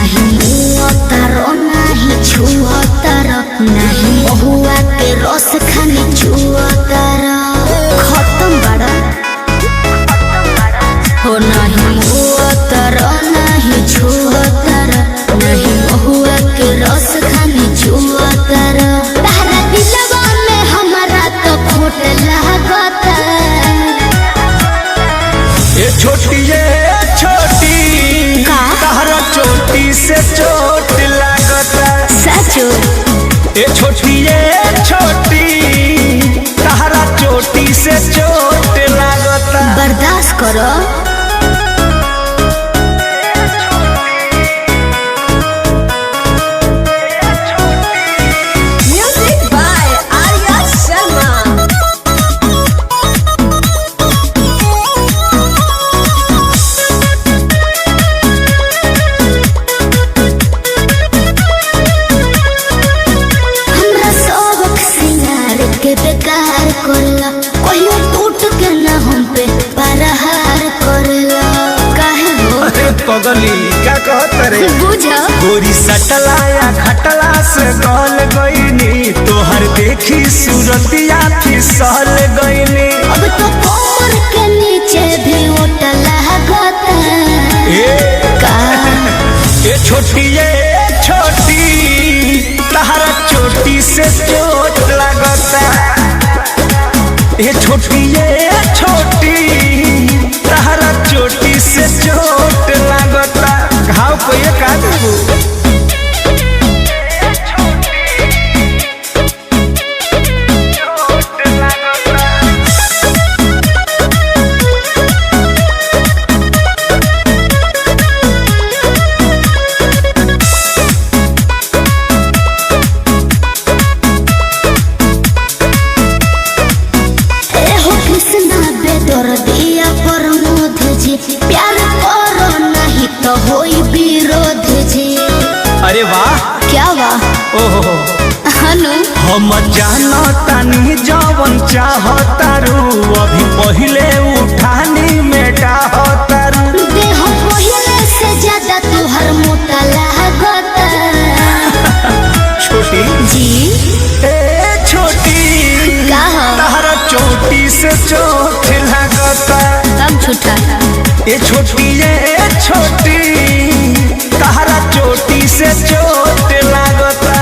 नहीं मुआतारो नहीं छुआतारो नहीं महुआ के रस खानी छुआतारो खत्म बड़ा हो नहीं मुआतारो नहीं छुआतारो नहीं महुआ के रस खानी छुआतारो तारा दिलवा में हमारा तो खोट लागता ये छोटी तारा चोटी से चोट लागता सचो ये छोटी तारा चोटी से चोट लागता बर्दाश्त करो म्यूजिक बाय आर्या शर्मा के बेकार करला कहियो टूट के ना हम पे परहार करला काहे हो अरे पगली क्या कहत रे बुझा गोरी सटला या खटला से गल गईनी तोहर देखी सूरतिया फिसल गईनी अब तो कमर के नीचे भी ओट लागता का ये छोटी तारा चोटी से चोट लागता ये छोटी तारा चोटी से चोट लागता घाव को ये का देबू प्यार करो नहीं तो होई विरोध जी अरे वाह क्या वाह ओहो हनु हम जानतानी जवन चाहतारू अभी पहिले उठानी में डाहतारू देह पहिले से ज्यादा तुहर मोटा लागता छोटी जी ए छोटी का हो तारा चोटी से चोट लागता हम छुटा ये छोटी तारा चोटी से चोट लागता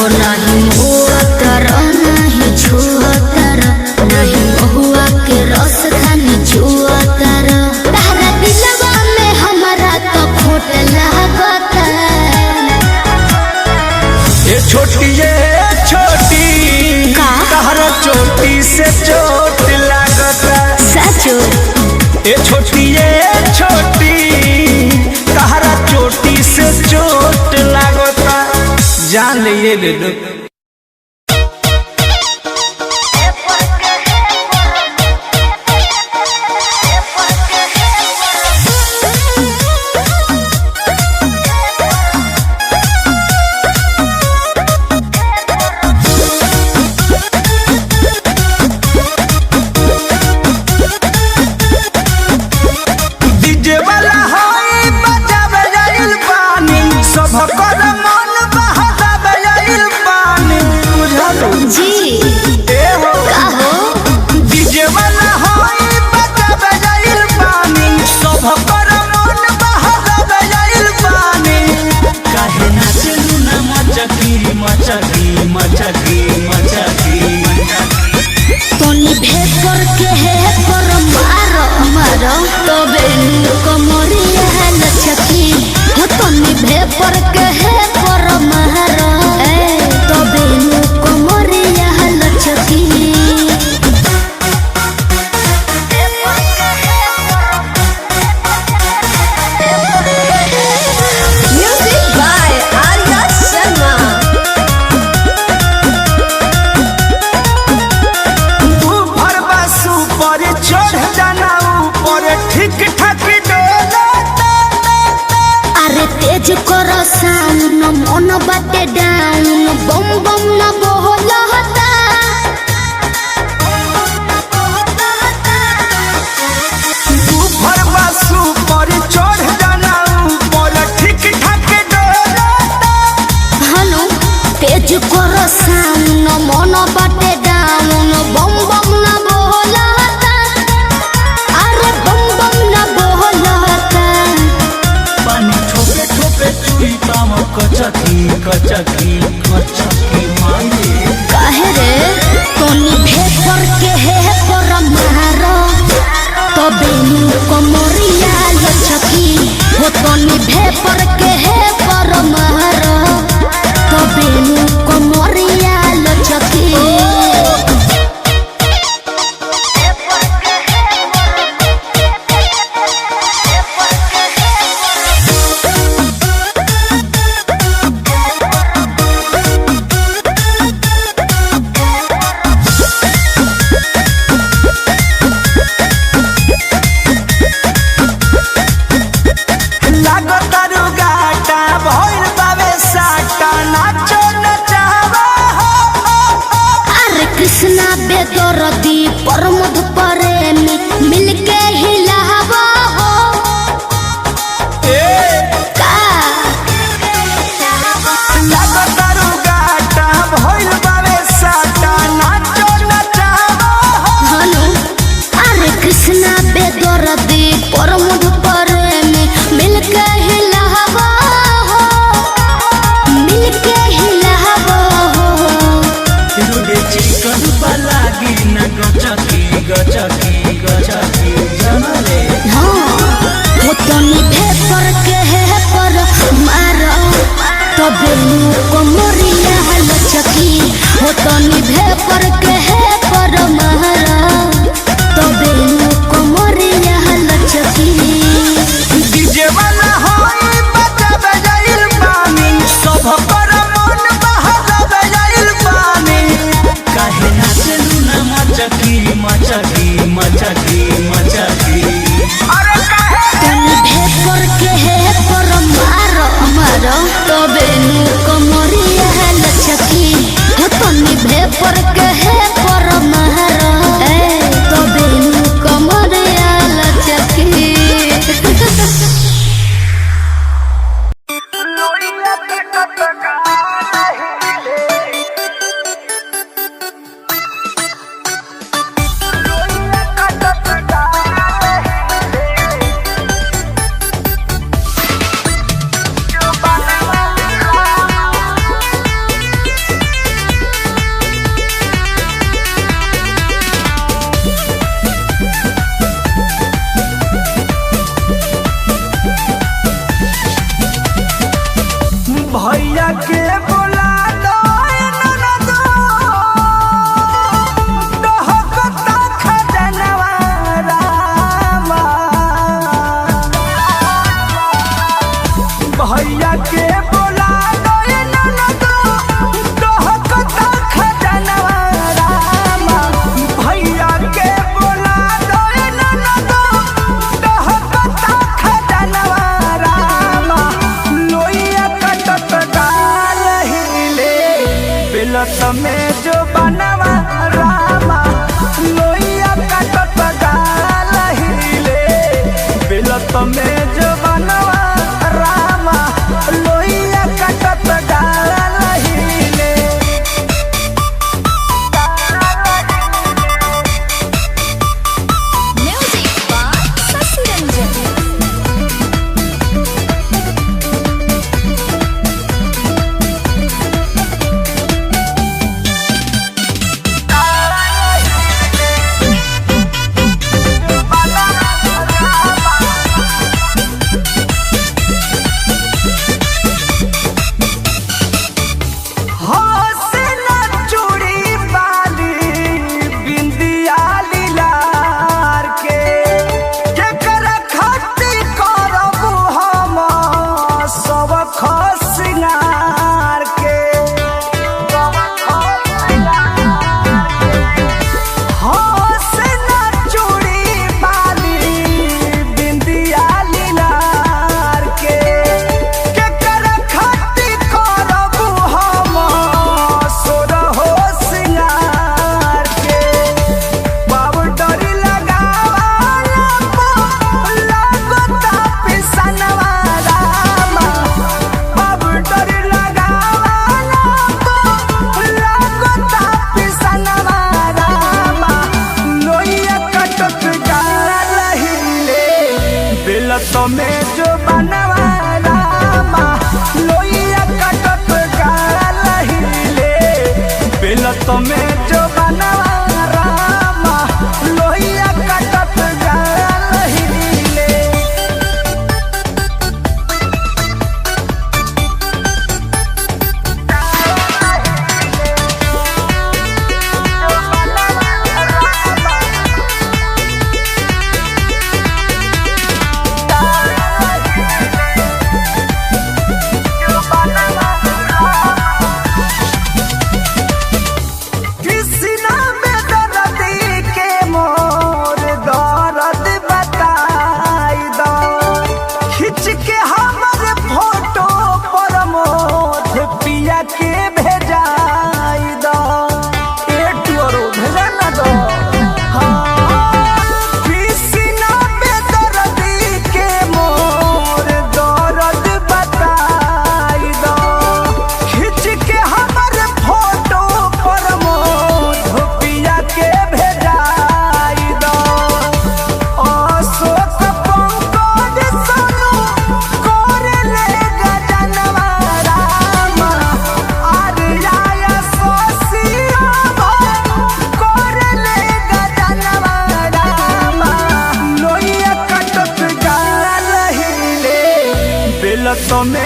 ओ नहीं मुआतारो नहीं छुआतारो नहीं महुआ के रस खानी छुआतारो तारा दिलवा में हमारा तो खोट लागता ये छोटी का तारा चोटी से चोट लागता सचो ये छोटी तारा चोटी से चोट लागता जान ले लो तोनी भेपर के है पर मारो तबे कमरिया लचकी हो तोनी भेपर के है पर मारो तबे कमरिया लचकी म्यूजिक बाय आर्या शर्मा चढ़ जाना ऊपर ठीक ठाक डोला अरे तेज करो साउंड मन बाटे डाउन बम बम न बोलता तू भर बासु पर चढ़ जाना ऊपर ठीक ठाक कचकी कचकी कचकी मांगे काहे रे तोनी भेपर के है पर मारो तबे नु कमरिया लचकी हो तोनी भेपर के है पर मारो तबे नु कमरिया लचकी कृष्णा बेदरदी प्रमोद प्रेमी मिलके हिलावा हो का लागतारू गाटा भइल बावे साटा नाचो नचावा हनु अरे कृष्णा बेदरदी प्रमोद प्रेमी मिलके हिलावा हो मिलके हिलावा हो रुडे चिकन लागी न गचकी गचकी गचकी जनले हो तनी भेपर के है पर मारो तबे नु कमरिया लचकी हो तनी भेपर के है पर मारो तबे नु कमरिया लचकी डीजे वाला होई बजाबे जाइल पानी सब पर मन बहावे जाइल पानी काहे नाचलू ना मचकी मचकी मचकी मचकी अरे काहे तनी भेपर के है पर मारो मारो तबे नु कमरिया लचकी हो तनी भेपर के है पर मारो तबे नु कमरिया लचकी भैया के बोला दो ननदो डहकता खजनवा रामा भैया के बोला दो ननदो डहकता खजनवा रामा भैया के बोला दो ननदो डहकता खजनवा रामा लोइया कटत गाल हिले बिलत में जो बनवा रामा लोइया कटत गाल हिले बिलत में जो बनवा रामा लोइया कटत गाल हिले म्यूजिक बाय शशि रंजन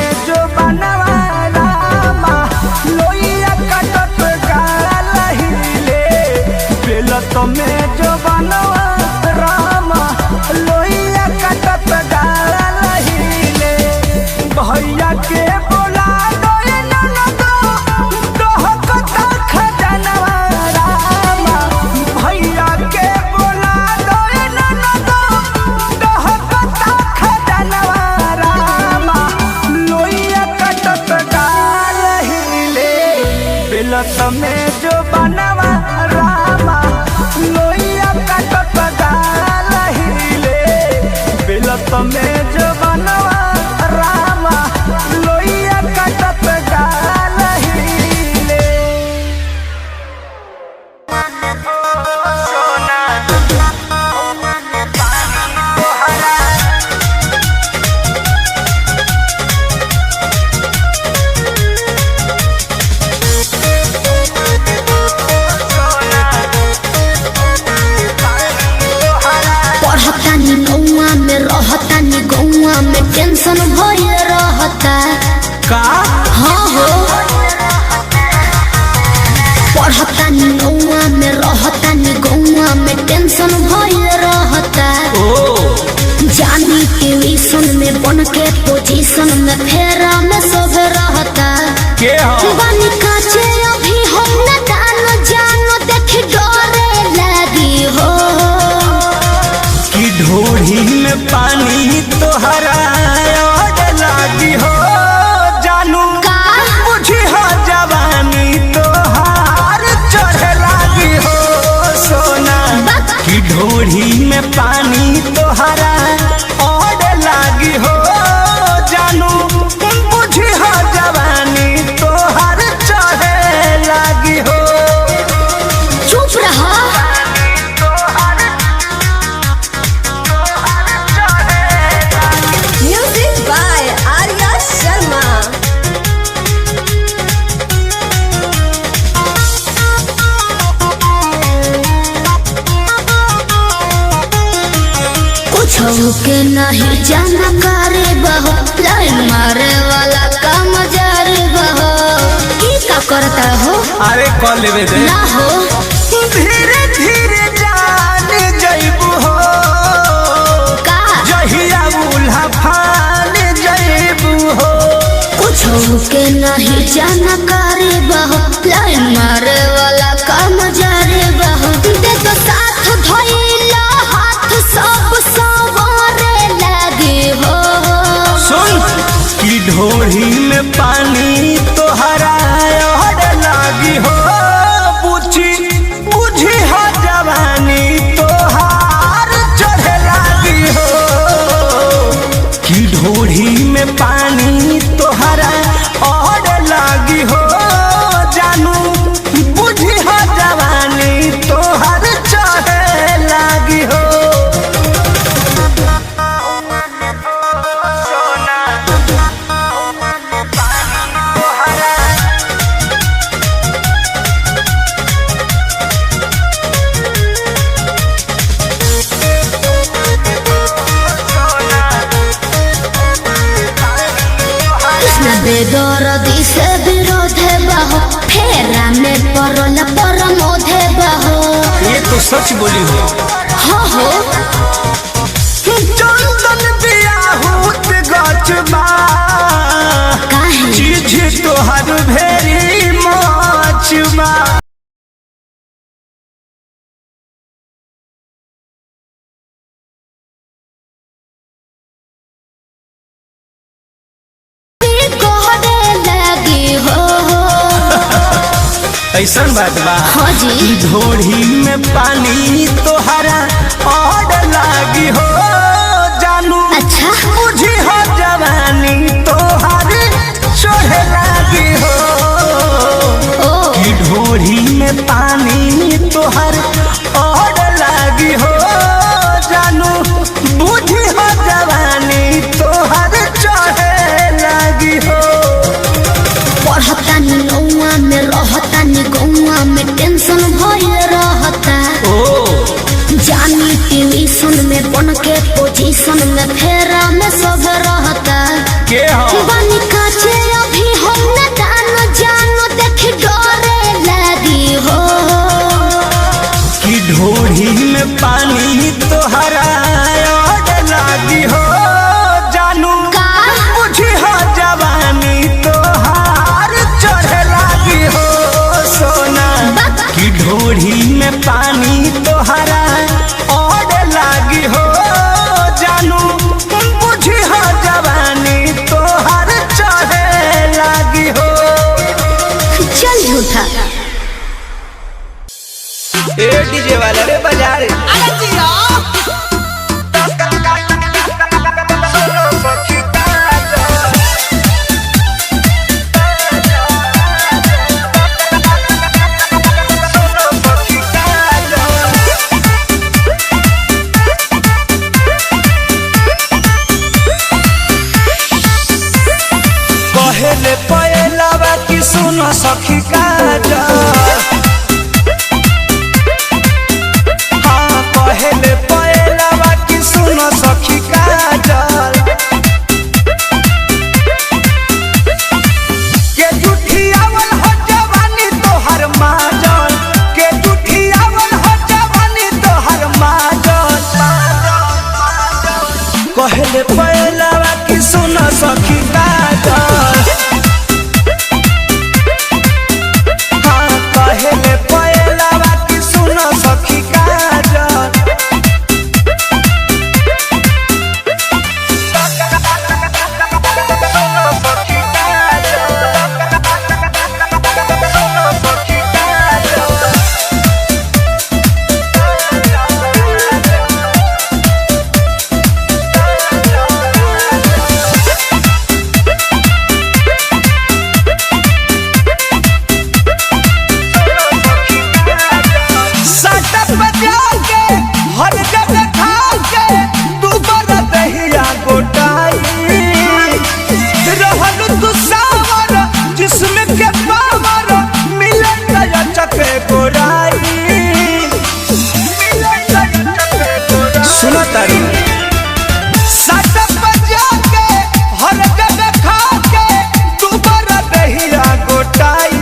में जो बनवा रामा लोइया कटत गाल हिले बेलत में जो बनवा रामा लोइया कटत गाल हिले भैया के बोला दोए ननदो दोहकता खजनवा रामा भैया के बोला दोए ननदो दोहकता खजनवा रामा लोइया कटत गाल हिले बेलत में जो बनवा रामा लोइया कटत गाल हिले बेलत में जो बनवा रामा लोइया कटत गाल हिले सोना तोहरा पढ़तानी नौआ में रहतानी गौआ में टेंशन भइल रहता। का हाँ हो पढ़तानी नौआ में रहतानी गौआ में टेंशन भइल रहता। जानी ट्यूशन में बन के पोजीशन में फेरा में सब रहता। के हो बानी काचे अभी हम न जानो देख डरे लगी हो कि ढोढ़ी में पानी तोहरा और लागी हो जानू का बुझी हो जवानी तोहार चढ़े लागी हो सोना कि ढोढ़ी में पानी तोहरा और लागी हो जानू बुझी हो जवानी तोहार चढ़े लागी हो चुप रहा। Music by Arya Sharma. कुछ के नहीं जानकारी बहो लाइन मारे वाला काम जारी बहो की का करता हो अरे कॉल लेवे दे ना हो धीरे धीरे जान जइबू हो का जहिया उल्हा फान जइबू हो कुछ के नहीं जानकारी बहो लाइन मारे वाला काम जारी बहो दे तो साथ धइला हाथ सब सवारे लगे हो सुन कि ढोढ़ी में पानी तोहरा और लागी हो बुझी हो जवानी तोहार चढ़े लागी हो कि ढोढ़ी में पानी तोहरा और लागी हो जानू बुझी हो जवानी तोहार चढ़े लागी हो सोना तोहरा कृष्ण बेदरदी से विरोधे बहो फेरा में परल परमोधे बहो ये तो सच बोली हो हो चंदन बियाहूत गचबा काहे चीज तोहर भेरी मचबा कोहरे लगी हो ऐसन बात बा हाँ जी कि ढोढ़ी में पानी तोहरा और लागी हो जानू अच्छा बुझी हो जवानी तोहर चढ़े लागी हो ओ कि ढोढ़ी में पानी तोहर और लागी हो जानू बुझी हो जवानी तोहर चढ़े लागी हो पढ़तानी नौआ में रहतानी गौआ में टेंशन भइल रहता। जानी ट्यूशन में बन के पोजीशन में फेरा में सब रहता। के हो बानी का झूठा। ए डीजे वाला रे बजा रे। पहले पहलावा की सुनो सखी काजल, हाँ पहले पहलावा की सुनो सखी काजल, के जुठियावल हो जवानी तोहर माजल, के जुठियावल हो जवानी तोहर माजल, पहले पहलावा की सुनो सखी काजल, पहले पहलावा की सुनो सखी काजल। सुनो तारी सटक बजा के हर जगह खा के दुबारा दहिया गोटाई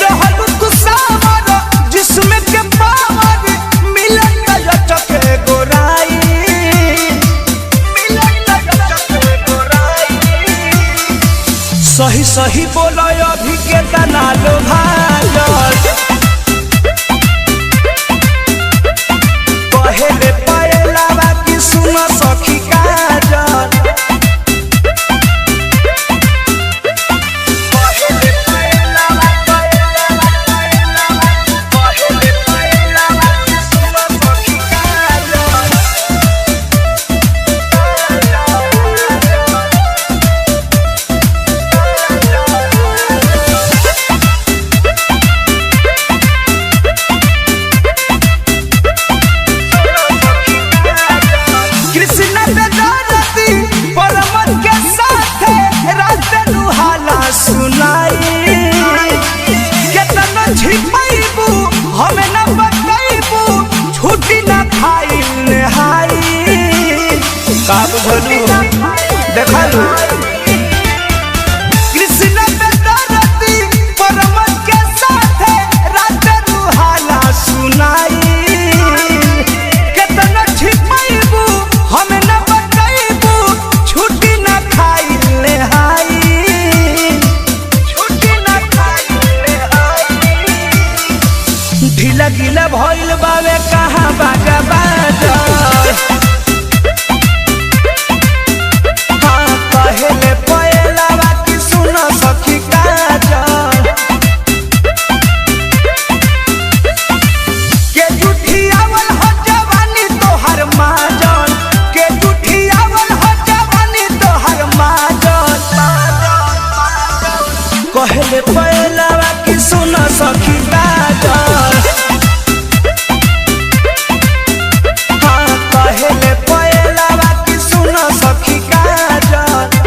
रहल कुसावर जिसमें के पावर मिलन गया चके गोराई मिलन गया चके गोराई सही सही बोलो अभी के तना लो भाजल पहले पहलावा की सुनो सखी काजल पहले पहलावा पहले पहलावा की सुनो सखी काजल कृष्ण बेदरती परमन के साथ रात लुहाला सुनाई केतना छिपाईबू हमें न बताईबू छुट्टी न खाई नहाई का बुझलू देखलू कृष्ण बेदरती परमन के साथ रात लुहाला सुनाई केतना छिपाईबू हमें न बताईबू छुट्टी न खाई नहाई छुट्टी न खाई नहाई ढीला गीला भइल बावे कहाँ बाजा बाजल हाँ पहले पहलावा की सुनो सखी काजल के जुठियावल हो जवानी तोहर माजल के जुठियावल हो जवानी तोहर माजल पहले पहलावा की सुनो सखी काजल हाँ पहले पहलावा की सुनो सखी काजल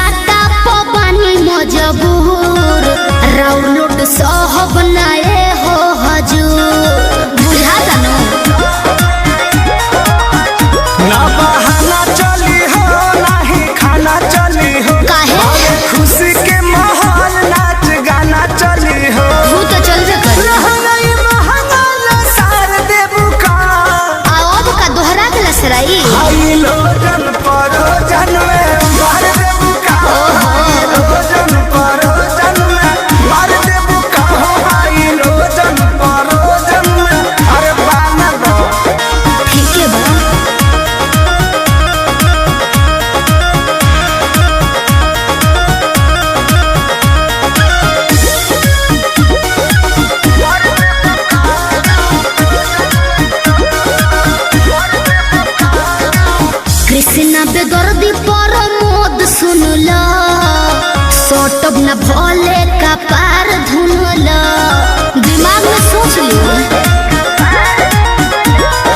साटा पबानी मजबूर राउर लोट सहब नाए हो हजूर बुझा जानो ना बहाना चली हो नहीं खाना चली हो काहे? खुशी के माहौल नाच गाना चली हो तू तो चलबे कर सार देबू का अब का दोहरा के लसराई हाई लोजन परोजन में मार देबू का हाई लोजन परोजन में मार देबू का हाई लोजन परोजन में अरे बाना दो ठीक है बा कृष्णा बेदर्दी पर मोद सुनला सोटब न भोले का पार धुनला दिमाग में सोच लियो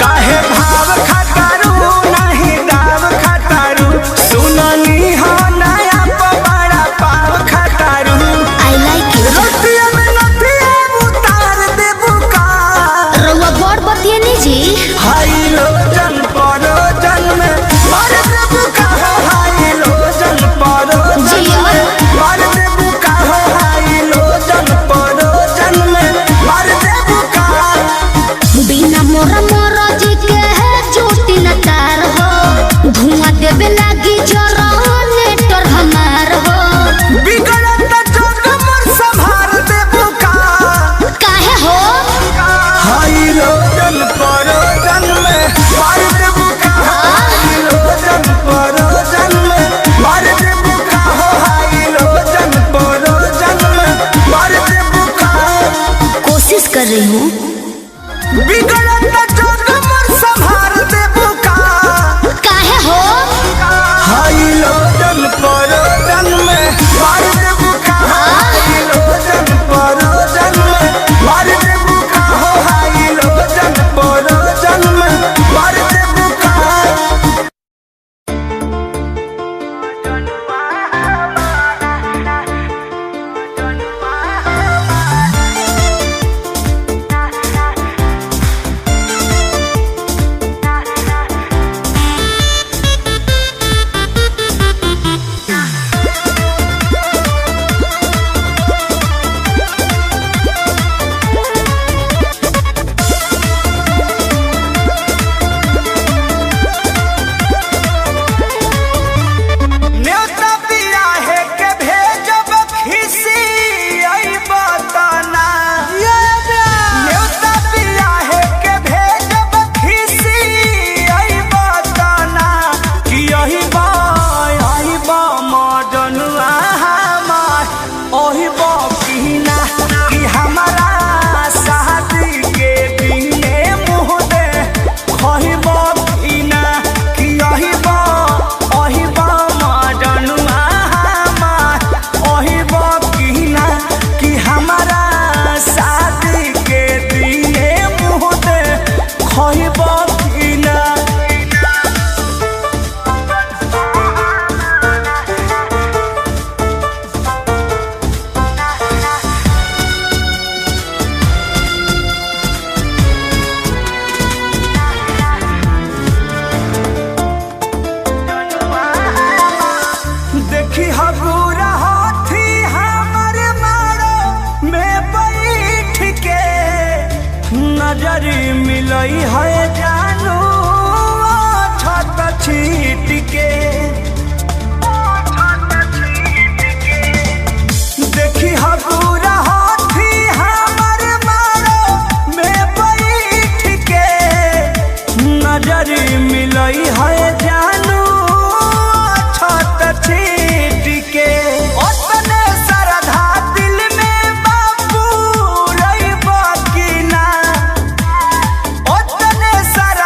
काहे भाव खटारू नहीं दाव खटारू सुननी हो नया पवाड़ा पाव खटारू आई लाइक इट रतिया में नथिया उतार देबू का रउआ बड़ बतिए नी जी हाई लोजन परोजन में मार देबू का हाई लोजन परोजन जिया। में मार देबू का हाई लोजन परोजन में मार देबू का बिना मोरा मोरा जी के है चोटी न तार हो धुआं देवे लागी जरा नेटर हमार हो बिगड़त जोग मोर संभार देबू का काहे हो हाई लोजन परोजन में मार देबू का हाई लोजन परोजन में मार देबू का हाई लोजन परोजन में मार देबू का कोशिश कर रही हूँ बिगड़त जोग मोर संभार देबू का काहे हो हाई लोजन परोजन में मार देबू का हाई लोजन परोजन में मार देबू का हाई लोजन परोजन में मार देबू का न्योता पिया है के भेजब खिसी आई बताना न्योता पिया है के भेजब खिसी आई बताना कि यही बा मजनुआ हमार ओही बा पीना कि हमारा शादी के दिने मुँह दे खही बा पीना कि यही बा ओही बा मजनुआ हमार ओही बा पीना कि हमारा शादी के दिने मुँह दे खही बा पीना देखी हगूरा हाथी हमर मारो में बैठ के नजरी मिलई है जानू छत छीट के देखी हगूरा हाथी हमर मारो में बैठ के नजरी मिलई है जानू छत छीट के ओतने श्रद्धा दिल में बापू रही बाकी ना ओतने श्रद्धा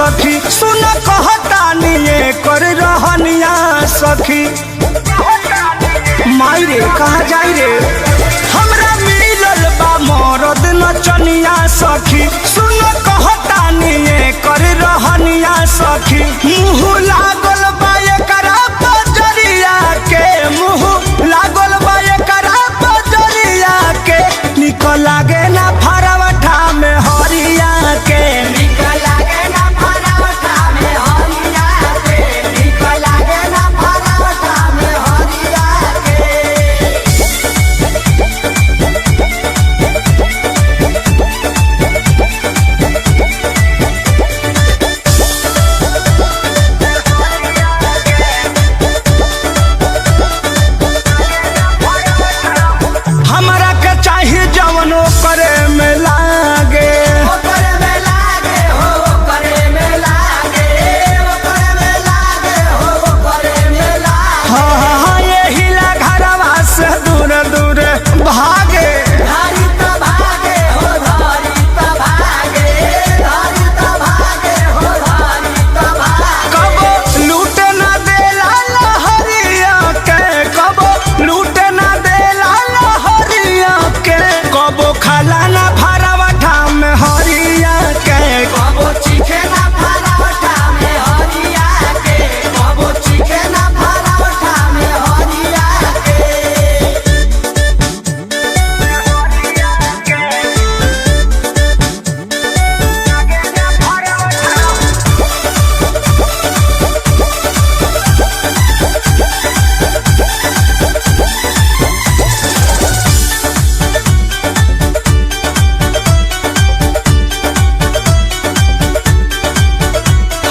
सखी सुन कहतानी कर रहनिया सखी माई रे कहाँ जाई रे हमरा मिलल बा मरद नचनिया सखी सुन कहतानी कर रहनिया सखी मुँह लागल बा एकरा बजरिया के मुँह लागल बा एकरा बजरिया के निकल लागे ना फरवठा में हरिया के निकल लागे ना फरवठा में हरिया के निकल लागे ना फरवठा में हरिया हमरा के चाहिए जवनो करे में लागे करे में लागे हो करे में लागे करे में लागे हो करे में लागे हां यही ला घरवा से दूर दूर भागे धारी तो भागे हो धारी तो भागे धारी तो भागे हो धारी तो भागे कबो लूट ना देला लहरिया के कबो लूट ना देला लहरिया के कबो खाला ना भरवठा में हरिया के कबो चीखे ना भरवठा में हरिया के कबो चीखे ना भरवठा में हरिया के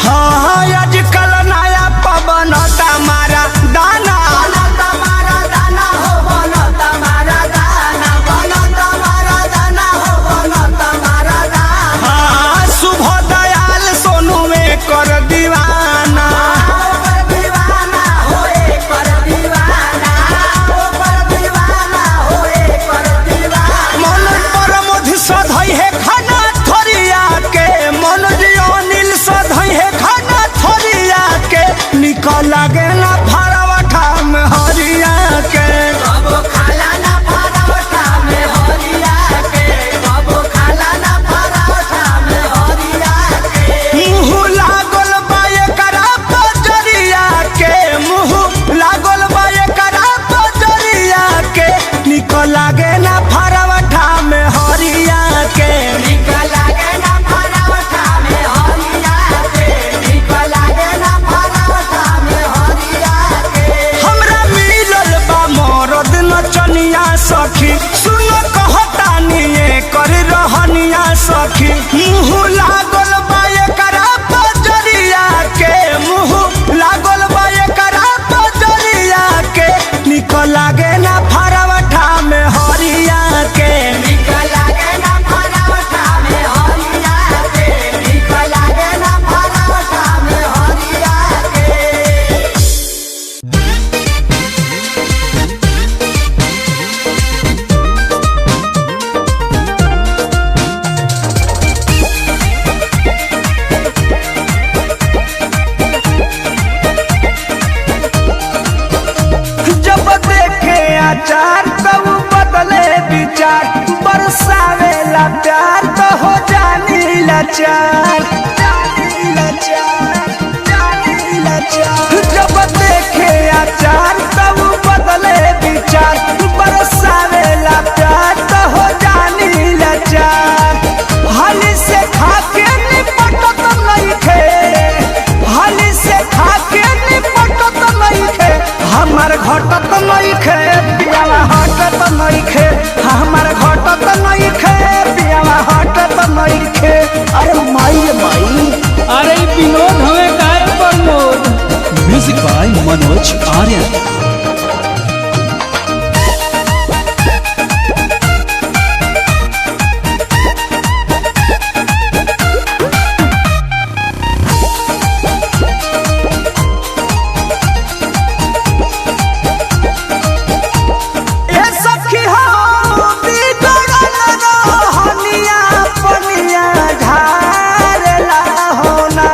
हाँ आजकल नया पवन तमारा दाना तमारा दाना हो बन तमारा दाना बन तमारा दाना हो बन तमारा दाना हाँ शुभ दयाल सोनू में कर दीवाना दीवाना होए कर दीवाना कर दीवाना होए कर दीवाना मन पर मधु सधई है खाना थरिया के मन अनिल सधई है खाना थरिया के निकल लागे ना फरवठा में हरिया के कबो खाला ना फरवठा में हरिया के कबो खाला ना फरवठा में हरिया के मुँह लागल बा एकरा बजरिया के मुँह लागल बा एकरा बजरिया के निकल लागे ना फरवठा में हरिया के निकल लागे ना फरवठा में हरिया के निकल लागे ना फरवठा में हरिया के हमरा मिलल बा मरद नचनिया सखी सुन कहतानी कर रहनिया सखी मुँह लागल बा एकरा बजरिया के मुँह लागल बा एकरा बजरिया के निकल लागे ना फरवठा में हरिया के निकल लागे ना फरवठा में हरिया के निकल लागे ना फरवठा में हरिया के जब देखे आचार तब बदले विचार बरसावेला प्यार तो हो जानी लाचार जब देखे आचार तब बदले विचार बरसावेला प्यार तो हो जानी लाचार हाली से खाके निपटत नइखे हाली से खाके निपटत नइखे हमर घटत नइखे पियावा हटत नइखे हमर घटत नइखे पियावा हटत नइखे अरे माई रे माई अरे विनोद हमें काय प्रमोद म्यूजिक बाय मनोज आर्यन। पनिया ढारला होना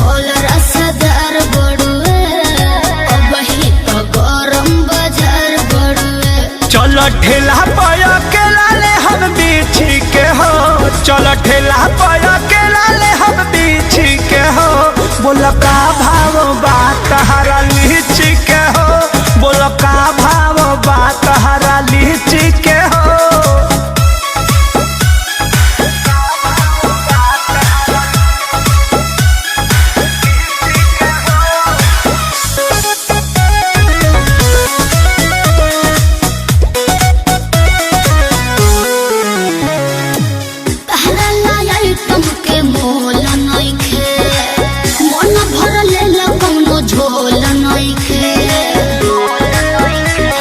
फल रसदार बड़ुए अब ही तो गरम बाजार बड़ुए। चलो ठेला पाया के लाले हम बीछी के हो, चलो ठेला पाया के लाले हम बीछी के हो। बोलो का भाव बात हरा लीची के हो, बोलो का भाव बात हरा लीची के हो।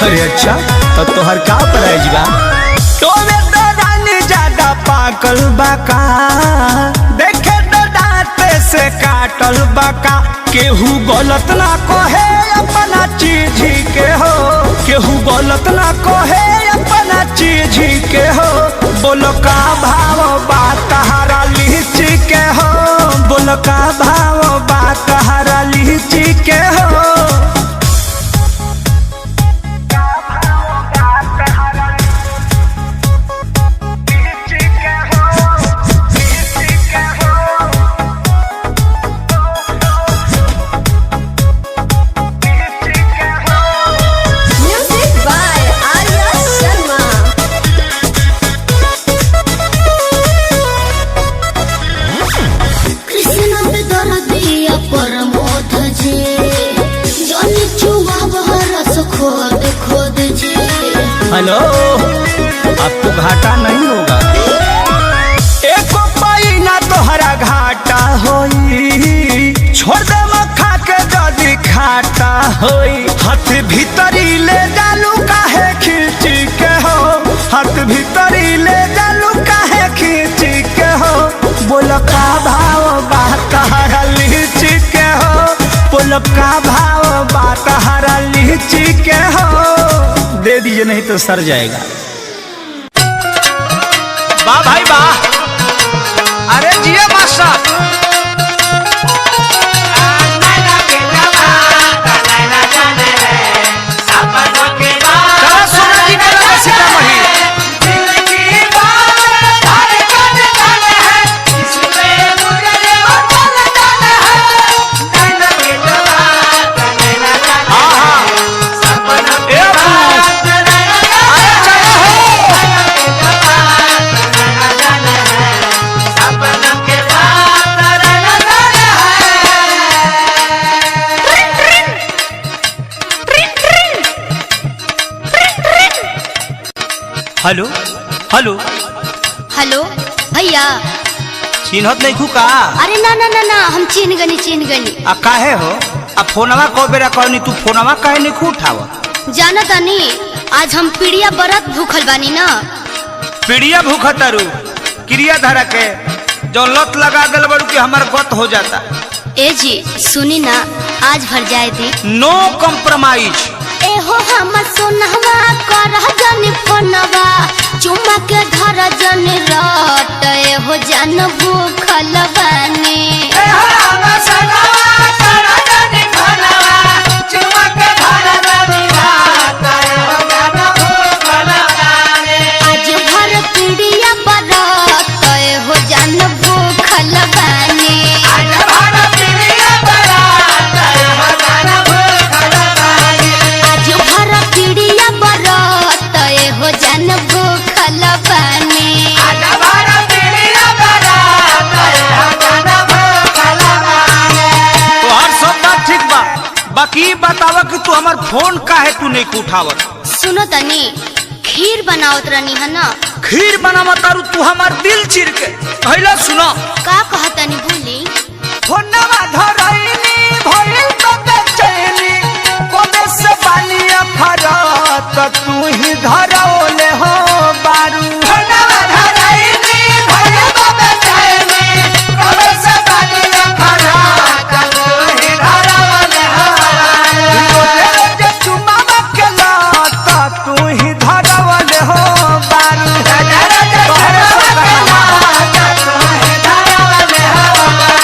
अरे अच्छा तो तोहर का प्राइज बा? तोमे तो रानी ज्यादा पाकल बाका, देखे तो दांत से काटल बाका। केहू गलत ना कहे अपना चीज के हो, केहू गलत ना कहे अपना चीज के हो। बोलो का भाव बात हरा लीची के हो, बोलो का भाव बात हरा लीची के हो। Music by Arya Sharma. Krishna पे दर्दिया परमोध जी जन चुआ बरस खोद खोद जी। हेलो, आपको घाटा नहीं होगा, एको पाई ना तोहरा घाटा होई। छोड़ दे मखा के जदी खाटा होई। हाथ भीतरी ले जालू काहे खींची के हो, हाथ भीतरी ले जालू काहे खींची के हो। बोलो का भाव बात हरा लीची के हो, बोलो का भाव बात हरा लीची के हो। दे दीजिए नहीं तो सर जाएगा। वाह भाई वाह, अरे जिया मास्टर। चलो सोना जी का लगा सीतामढ़ी। हेलो हेलो हेलो भैया, चिन्हत नहीं का? अरे ना ना ना ना, हम चिन्ह गनी। आ काहे हो? आ फोनवा को बेरा करनी, तू फोनवा काहे नहीं उठावा? जाना तानी आज हम पीड़िया बरत भूखल बानी ना। पीड़िया भूखा तारू क्रिया धारा के जो लत लगा दिल बड़ू कि हमार गत हो जाता। ए जी सुनी ना, आज भर जाए दी। नो कॉम्प्रोमाइज। एहो हम सोनहवा कर जन फोनवा, चुमा के धर जन रट। एहो जन भूखल बानी, आज भर पीड़िया बरत। एहो जन भूखल बानी, आज भर पीड़िया बरत। एहो जन भूखल बानी। तोहर सब बात ठीक बा, बाकी बतावा कि तू हमार फोन काहे तू नहीं उठावत? सुनो तनी, खीर बनावत रहनी है ना। खीर बनावा तारू तू हमार दिल चीर के। पहला सुनो का कहतनी बोली। फोनवा धरैनी भइल तो बेचैनी, कोबे से बालिया फरत तू ही धरौले हो बारू। फोनवा धरैनी भइल तो बेचैनी, कोबे से बालिया फरत तू ही धरौले हो बारू। रोजे चुमावा के लत तू ही धरौले हो बारू। रोजे चुमावा के लत तू ही धरौले हो बारू।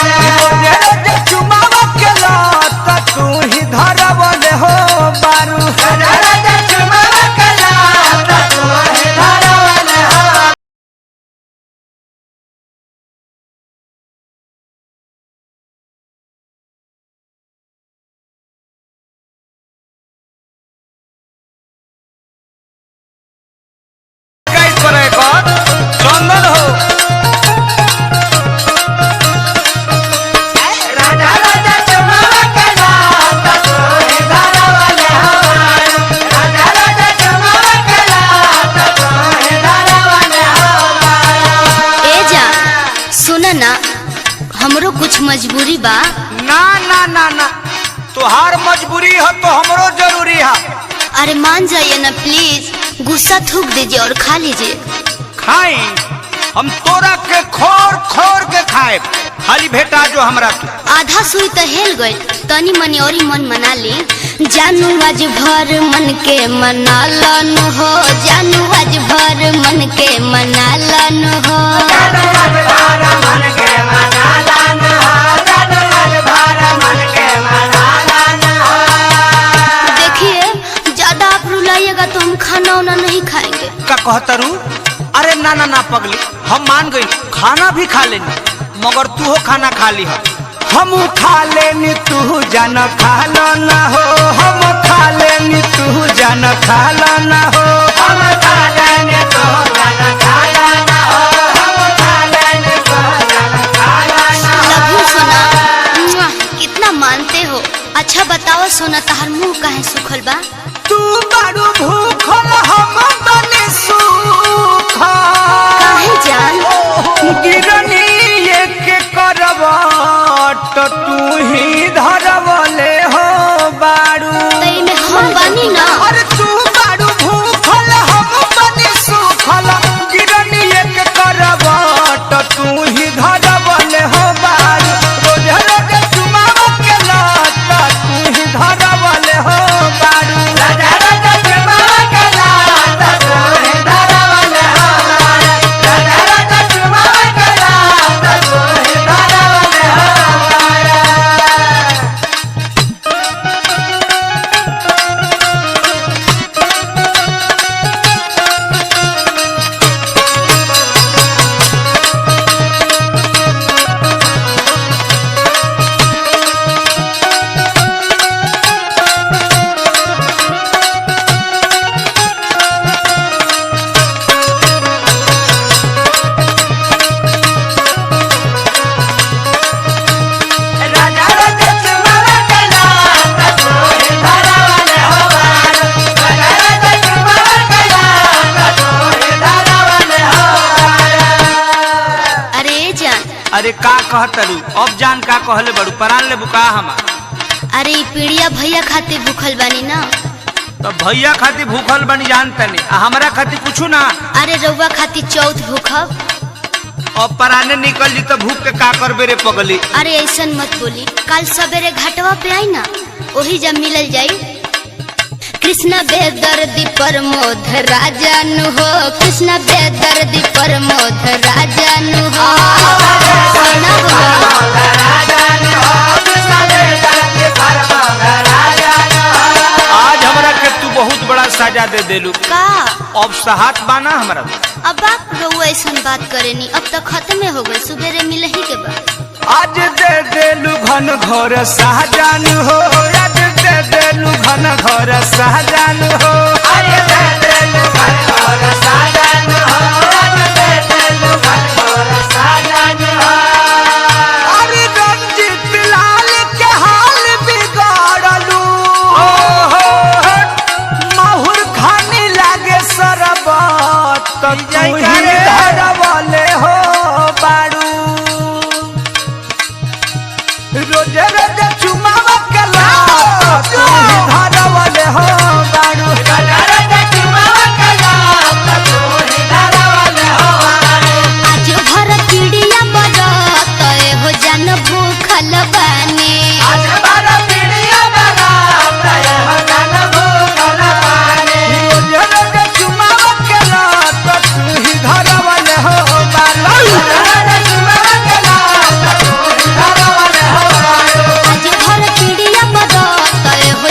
मजबूरी बा। ना ना ना ना, तुहार मजबूरी है तो हमरो जरूरी है। अरे मान जाइए ना प्लीज, गुस्सा थूक दीजिए और खा लीजिए। खाए हम तोरा के खोर खोर के खाए, खाली भेटा जो हमरा के। आधा सुई तो हेल गई, तनी मनी और मन मना ली। जानू आज भर मन के मना लन हो, जानू आज भर मन के मना लन हो। देखिए ज्यादा आप रुलाइएगा तो हम खाना वाना नहीं खाएंगे। का कहतरू? अरे ना ना ना पगली, हम मान गई, खाना भी खा लेनी, मगर तू हो खाना खा ली है। हम खा लेनी तू जान खा लो ना हो, हम खा लेनी तू जान खा लो ना हो, हम खा लेनी तू जान खा लो ना हो, हम खा लेनी तू जान खा लो ना हो। लव यू सोना, मुआ, कितना मानते हो। अच्छा बताओ सोना, तहार मुंह काहे सुखल बा? तू बड़ू भूखल हम बने सूखल। काहे जान? गिरनी एक करवट तू ही धरवले हो बारू। तई में हम बानी ना। अरे तू बारू भूखल हम बने सूखल, गिरनी एक करवट तू ही धरवले हो बारू। रोज रोज चुमाव के लत तू ही धरवले हो बारू। रोज रोज चुमाव के लत तू ही धरवले हो बारू। रोज रोज चुमाव के लत तू ही धरवले हो बारू। अरे जान, अरे का कहतरू? अब जान का कहले बड़ू, परान ले बुका हम। अरे ई पीड़िया भैया खातिर भूखल बानी ना। तो भैया खातिर भूखल बनी जानते नहीं, हमरा खातिर कुछ ना। अरे रउआ खातिर चौथ भूखब। अब पराने निकल जी तो भूख के का करबे रे पगली। अरे ऐसन मत बोली, कल सवेरे घाटवा पे आई ना, वही जब मिलल जाई। कृष्णा बेदर्दी प्रमोद राजन हो, कृष्णा बेदर्दी प्रमोद राजन हो। सोना हो। आज हमरा के तू बहुत बड़ा सजा दे देलू। का अब सहात बाना हमरा। अब आप रउआ ऐसन बात करेनी, अब तक खत्म हो गए, सुबेरे मिलही के बाद। आज दे देलू घन घोर सहजान हो, आज दे देलू घन घोर सहजान हो, आज दे देलू घन घोर सहजान हो, आज दे देलू घन घोर सहजान हो। अरे रंजीत लाल के हाल बिगाड़लू, माहुर खाने लागे सरबत तू ही धरवले हो बारू। रोज रोज चुमाव के लत तू ही धरवले हो बारू। रोज रोज चुमाव के लत तू ही धरवले हो बारू। आज भर पीड़िया बरत हो जान भूखल बानी। आज बारा पीड़िया बरात हो जान भूखल बानी। रोज रोज चुमाव के लत तू ही धरवले हो बारू। रोज रोज चुमाव के लत तू ही धरवले हो बारू। आज भर पीड़िया बरत हो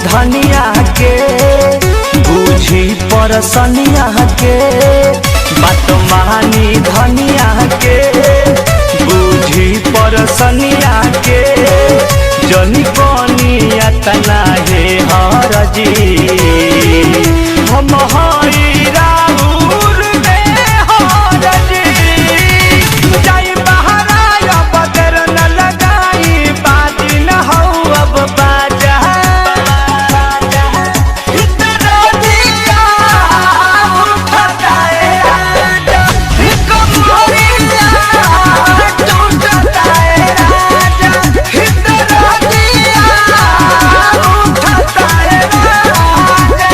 धनिया के बूझी परसनिया के बात मानी धनिया के बूझी परसनिया के जनी कनिया तना हे हरजी हम हई राउर में हरजी जाई बहराया बदर न लगाई बाजी न हो अब बाजा इतना दिया उठता है राजा कमरिया टूटता है राजा इतना दिया उठता है राजा।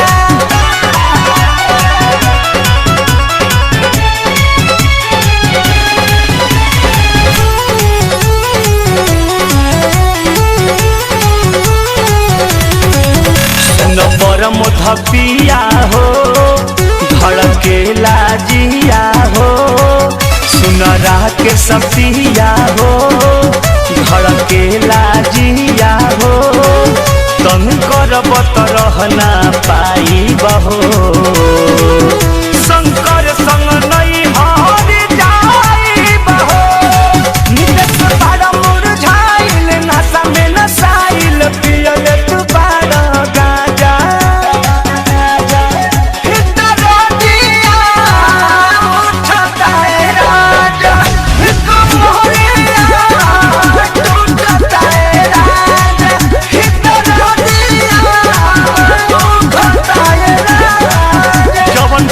नंबर मुधपिया हो धड़के लाजिया हो सुनरा के सपिया हो धड़के लाजिया हो तन करब त रहना पाई बहो शंकर संग नहीं हर जाई बहो नितेश बाड़ा मुरझाइल नशा में नसाइल पियल तू बाड़ा गाजा इतना दिया उठता है राजा कमरिया टूटता है राजा इतना दिया उठता है राजा जवन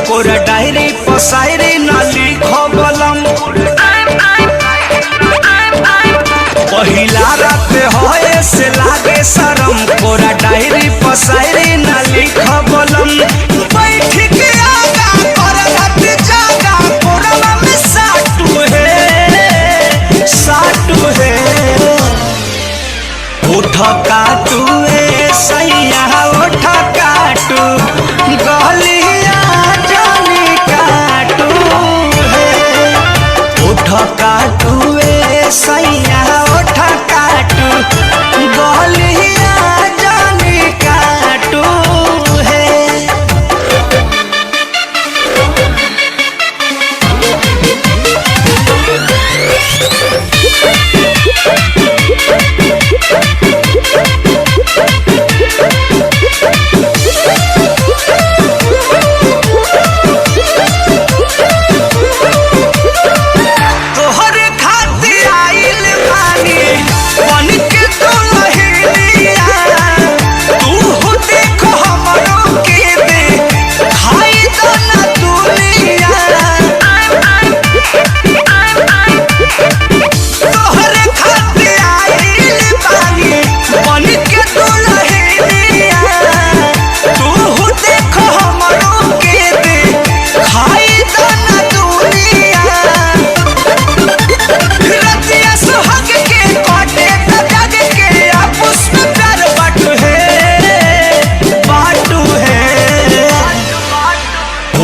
कोरा डायरी पसायरी ना लिखो बलम पहिला रात होए से लागे शरम कोरा डायरी पसायरी ना लिखो बलम बैठ के आगा कर रात जागा कोरा में साटू है उठ काटू ए सैया उठ काटू गलिया जानी काटू है उठ काटू ए सैया उठ काटू गलिया जानी काटू है। तोहरे खातिर आइल बानी बन के दुल्हनिया तू देखो हमरो के दे खाई दो ना दुनिया तोहरे खातिर आइल बानी बन के दुल्हनिया तू देखो हमरो के दे खाई दो ना दुनिया रतिया सुहाग के काटे त जग के आपस में प्यार बाटू है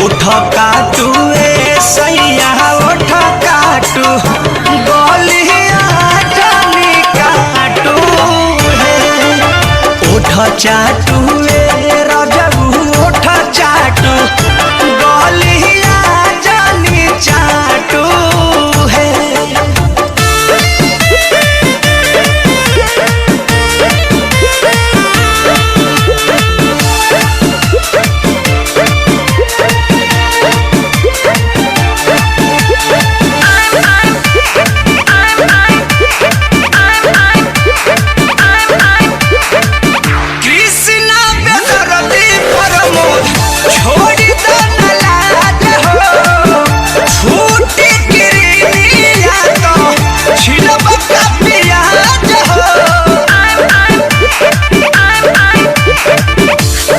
उठ काटू ए सैया उठ काटू गलिया जानी काटू है उठ चाटू ए राजबू उठ चाटू गलिया जानी चाटू है। कृष्णा बेदर्दी प्रमोद छोड़ी दो न लाज हो छूटी गिरिया तो छिलब का प्याज हो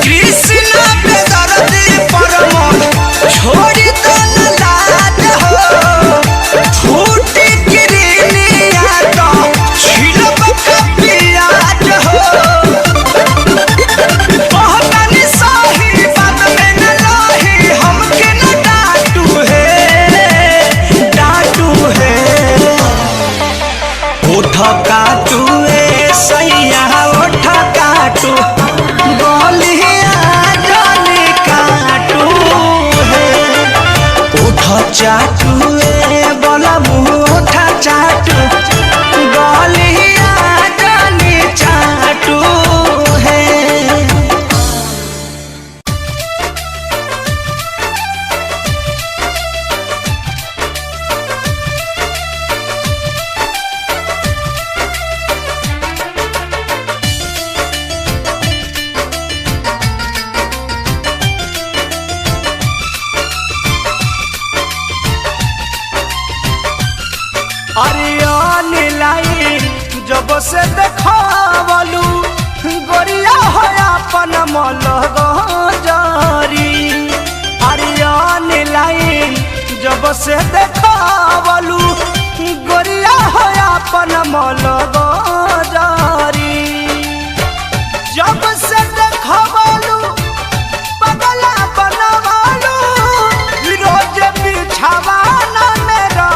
कृष्णा बेदर्दी प्रमोद छोड़ी दो न लाज हो छूटी गिरिया तो छिलब का प्याज हो बहुतनी सही बात में न लाही हमके न डांटू है उठ काटू ए सैया उठ काटू गलिया जानी काटू है उठ चाटू ए बलमू उठ चाटू गलिया जानी चाटू है। अरियान लाइन जब से देखावलू गोरिया हो अपन मलग जारी अरियान लाइन जब से देखावलू गोरिया हो अपन मलग जारी जब से देखावलू बगला बनवालू रोज बिछावाना मेरा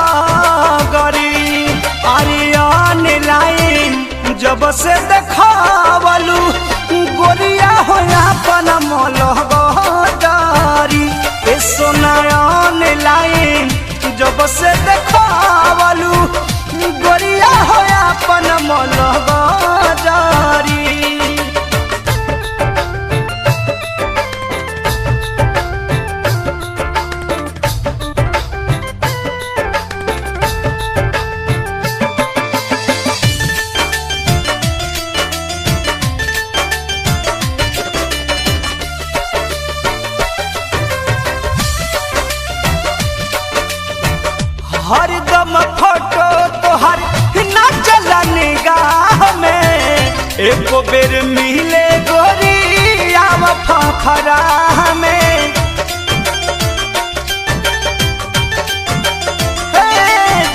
गरी अरियान लाइन जब से देखावलू गोरिया हो अपन मलग जारी ए सोनायन लाइन जब से देखावलू गोरिया हो अपन मलग जारी। हरदम फोटो तोहर ना चला निगाह में एको बेर मिले गोरी आव फखरा में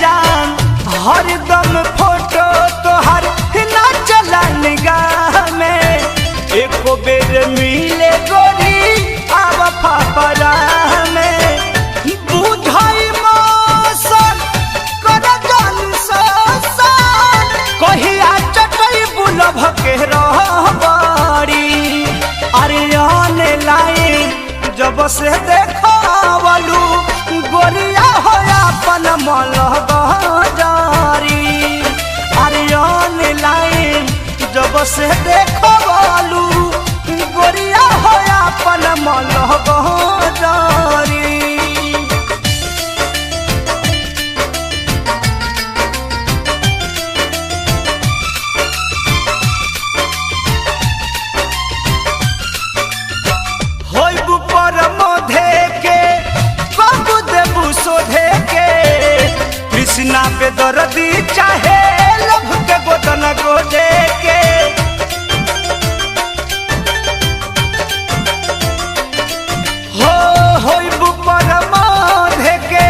जान हरदम फोटो तोहर ना चला निगाह में एको बेर मिले गोरी आव फखरा में बुझाई मौसम कर जान ससन कहिया चटई बुलभ के रहबड़ी अरे आने लाइन जब से देखावलू गोरिया हो अपन मलह जारी अरे आने लाइन जब से देखावलू गोरिया हो अपन मलह जारी होइबू पर मोधे के बाबू देबू सोधे के कृष्णा पे दर्दी चाहे लभ के गोदन गोदे के होइबू पर मोधे के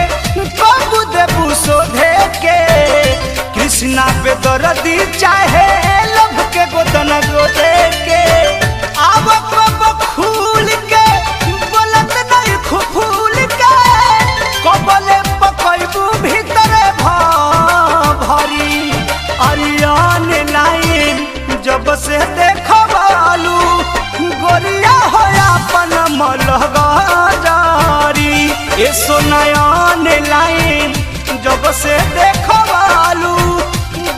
बाबू देबू सोधे के कृष्णा पे दर्दी चाहे लभ के गोदन गोदे के आब कब फूल के बोलत नहीं फूल के कबले पकैबू भीतर भरी अरियान लाइन जब से देखबालू गोरिया हो अपन मलह जारी ए सोनयान लाइन जब से देखबालू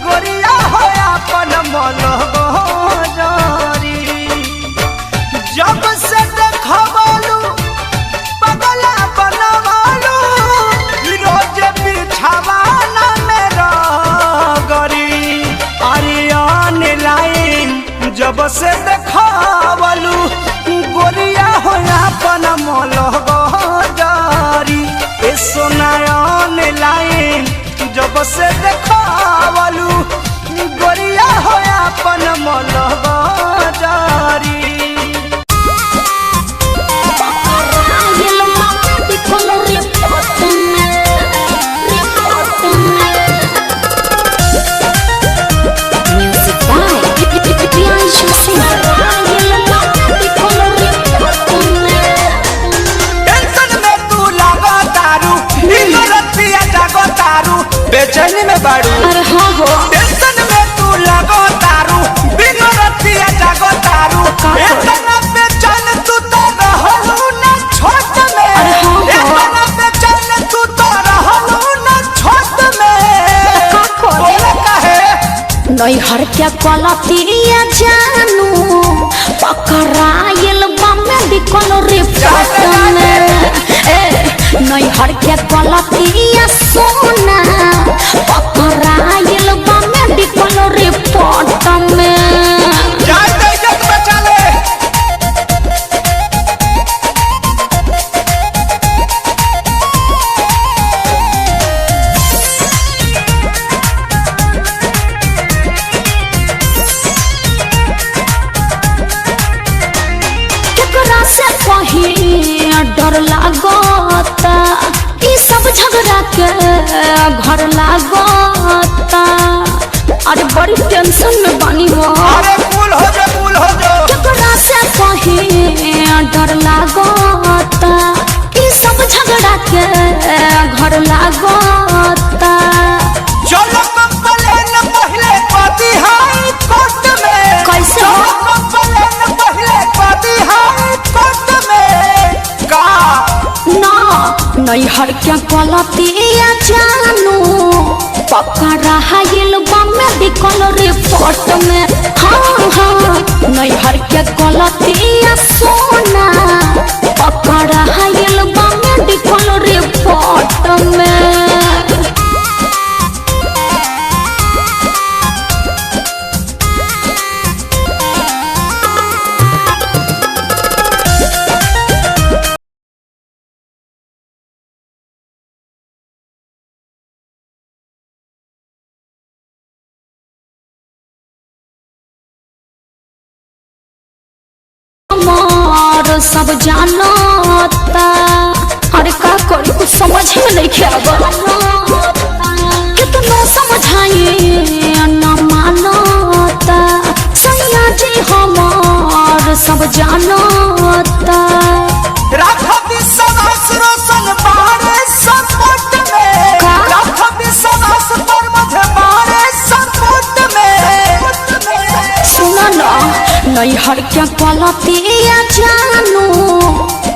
गोरिया हो अपन मलह जारी जब से देखबालू पगला बनवालू रोज बिछावाना मेरा गरी अरियान लाइन जब से देखबालू गोरिया हो अपन मलह जारी ए सोनायान लाइन जब से देखबालू गोरिया हो अपन मलह जारी बेचैनी में बाड़ू अरे हाँ हो टेंशन में तू लगो तारू बिनो रतिया जागो तारू इतना बेचैन तू तो रहलू ना छोट में इतना बेचैन तू तो रहलू ना छोट में बोले काहे नैहर के कलतिया जानू पकड़ाइल मेडिकल रिपोर्ट में नैहर के कलतिया सोना पकड़ाइल मेडिकल रिपोर्ट में जान दे इज्जत बचा ले केकरा से कहीं डर लागता ई सब झगड़ा के घर लागता अरे बड़ी टेंशन में बानी हो अरे कूल हो जा केकरा से कहीं डर लागता ई सब झगड़ा के घर लागता चलो कंप्लेन पहले पाती हाई कोर्ट में कैसे चलो कंप्लेन पहले पाती हाई कोर्ट में का ना नैहर के कलतिया जानू पकड़ा हाइल मेडिकल रिपोर्ट में हाँ हाँ नैहर के कलतिया सोना पकड़ा हाइल मेडिकल रिपोर्ट में हमार सब जानता। अरे का करी कुछ समझ में नहीं आवा, कितना समझाइए न मानता। सैया जी हमार सब जानता। राखा विश्वास रोशन बारे सपोर्ट में, राखा विश्वास पर मुझे बारे सपोर्ट में। सुना ना नैहर के पलतिया जानू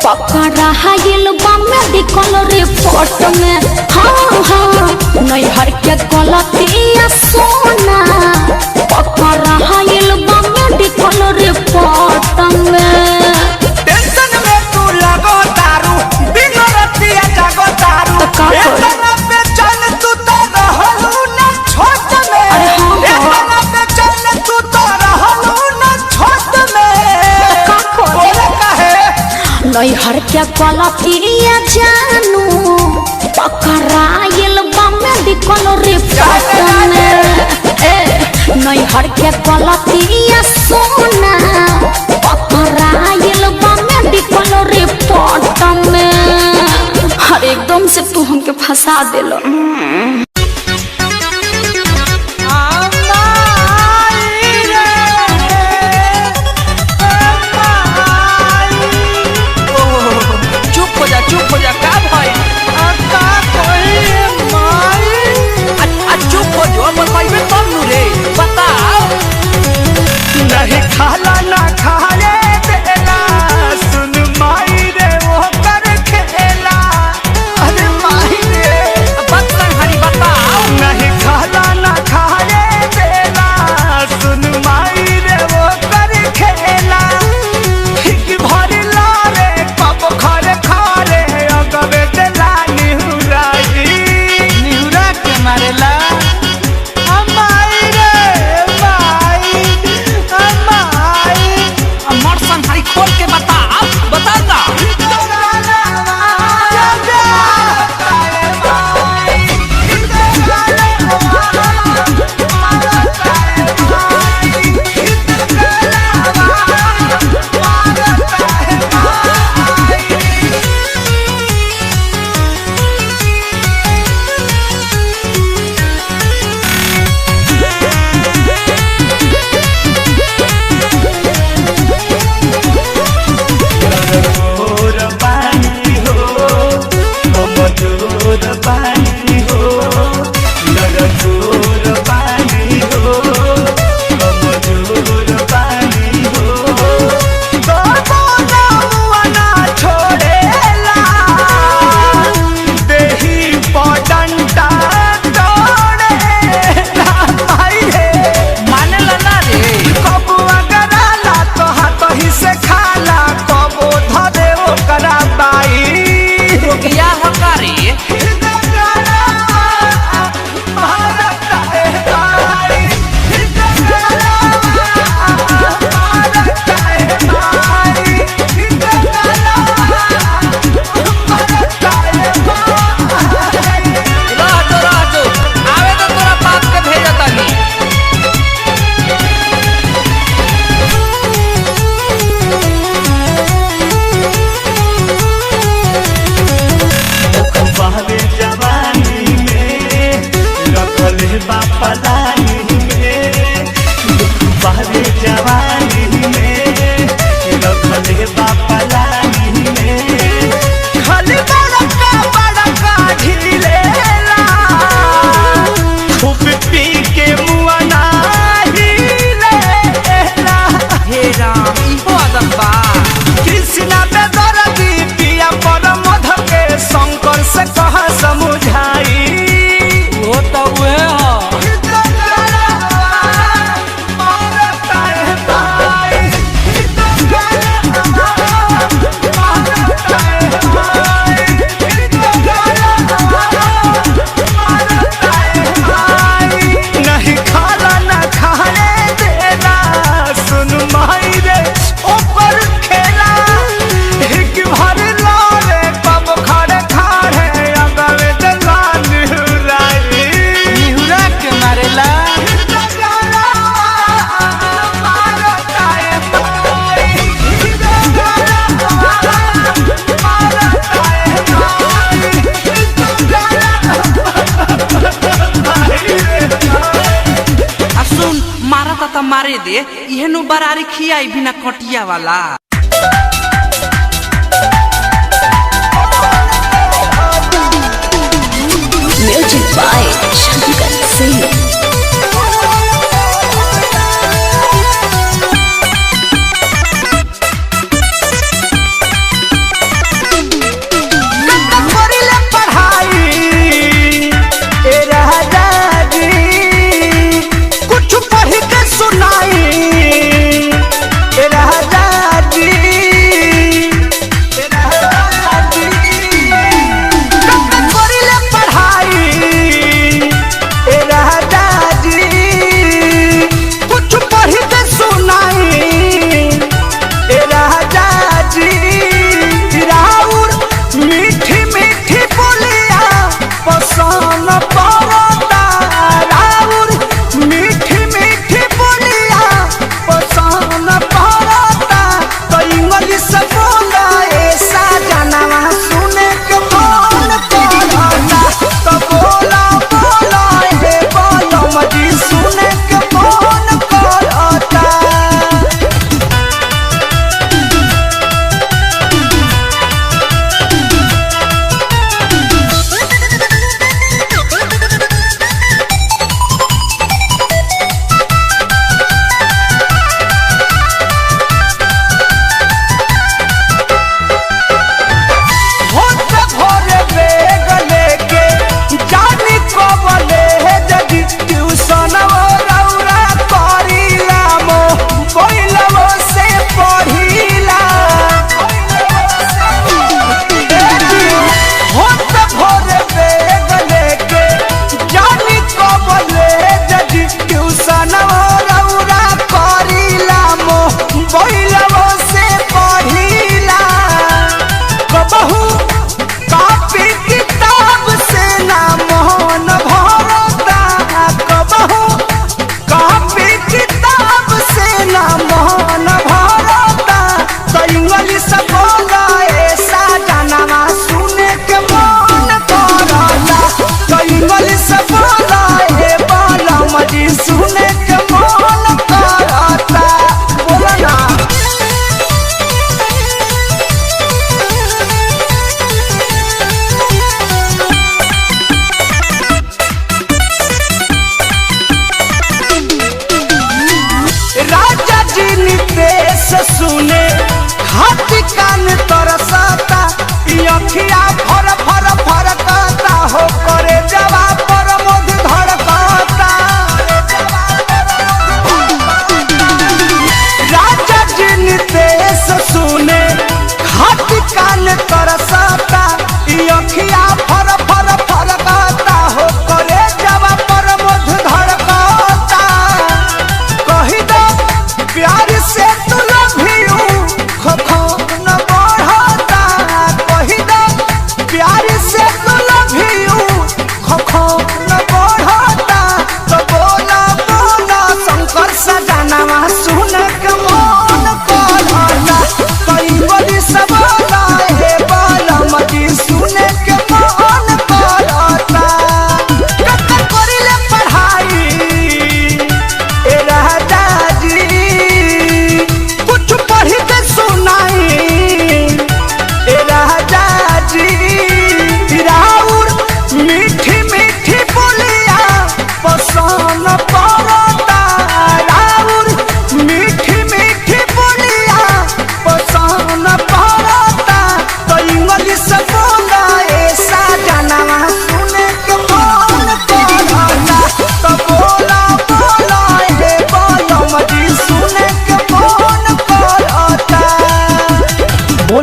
पकड़ा हाइल बा मेडिकल रिपोर्ट में। हाँ हाँ नैहर के पलतिया सोना पकड़ा हाइल बा मेडिकल रिपोर्ट में। टेंशन में तू लगो दारू बिन रतिया जागो दारू। तो का करी? इतना बेचैन तू तो रहलू ना छोट में। अरे हाँ, हाँ। इतना बेचैन तू तो रहलू ना छोट में। का करी? बोले काहे? नैहर के पलतिया जानू पकड़ाइल बा मेडिकल रिपोर्ट में। नैहर के पलतिया सोना पकड़ाइल बा मेडिकल रिपोर्ट में। हर एकदम से तू हमके फंसा देलो। चुप हो जा का भाई चुप हो जो मन भाई में तब नु रे बताओ। नहीं खाला ना खाए बेला सुन माई रे वो कर खेला। अरे माई रे बात हरी बताओ। नहीं खाला ना खाए बेला सुन माई रे वो कर खेला। हिक भरी लारे कब खरे खारे मारे दे इहेनु बरारी खियाई बिना कटिया वाला। Music by Shankar Singh.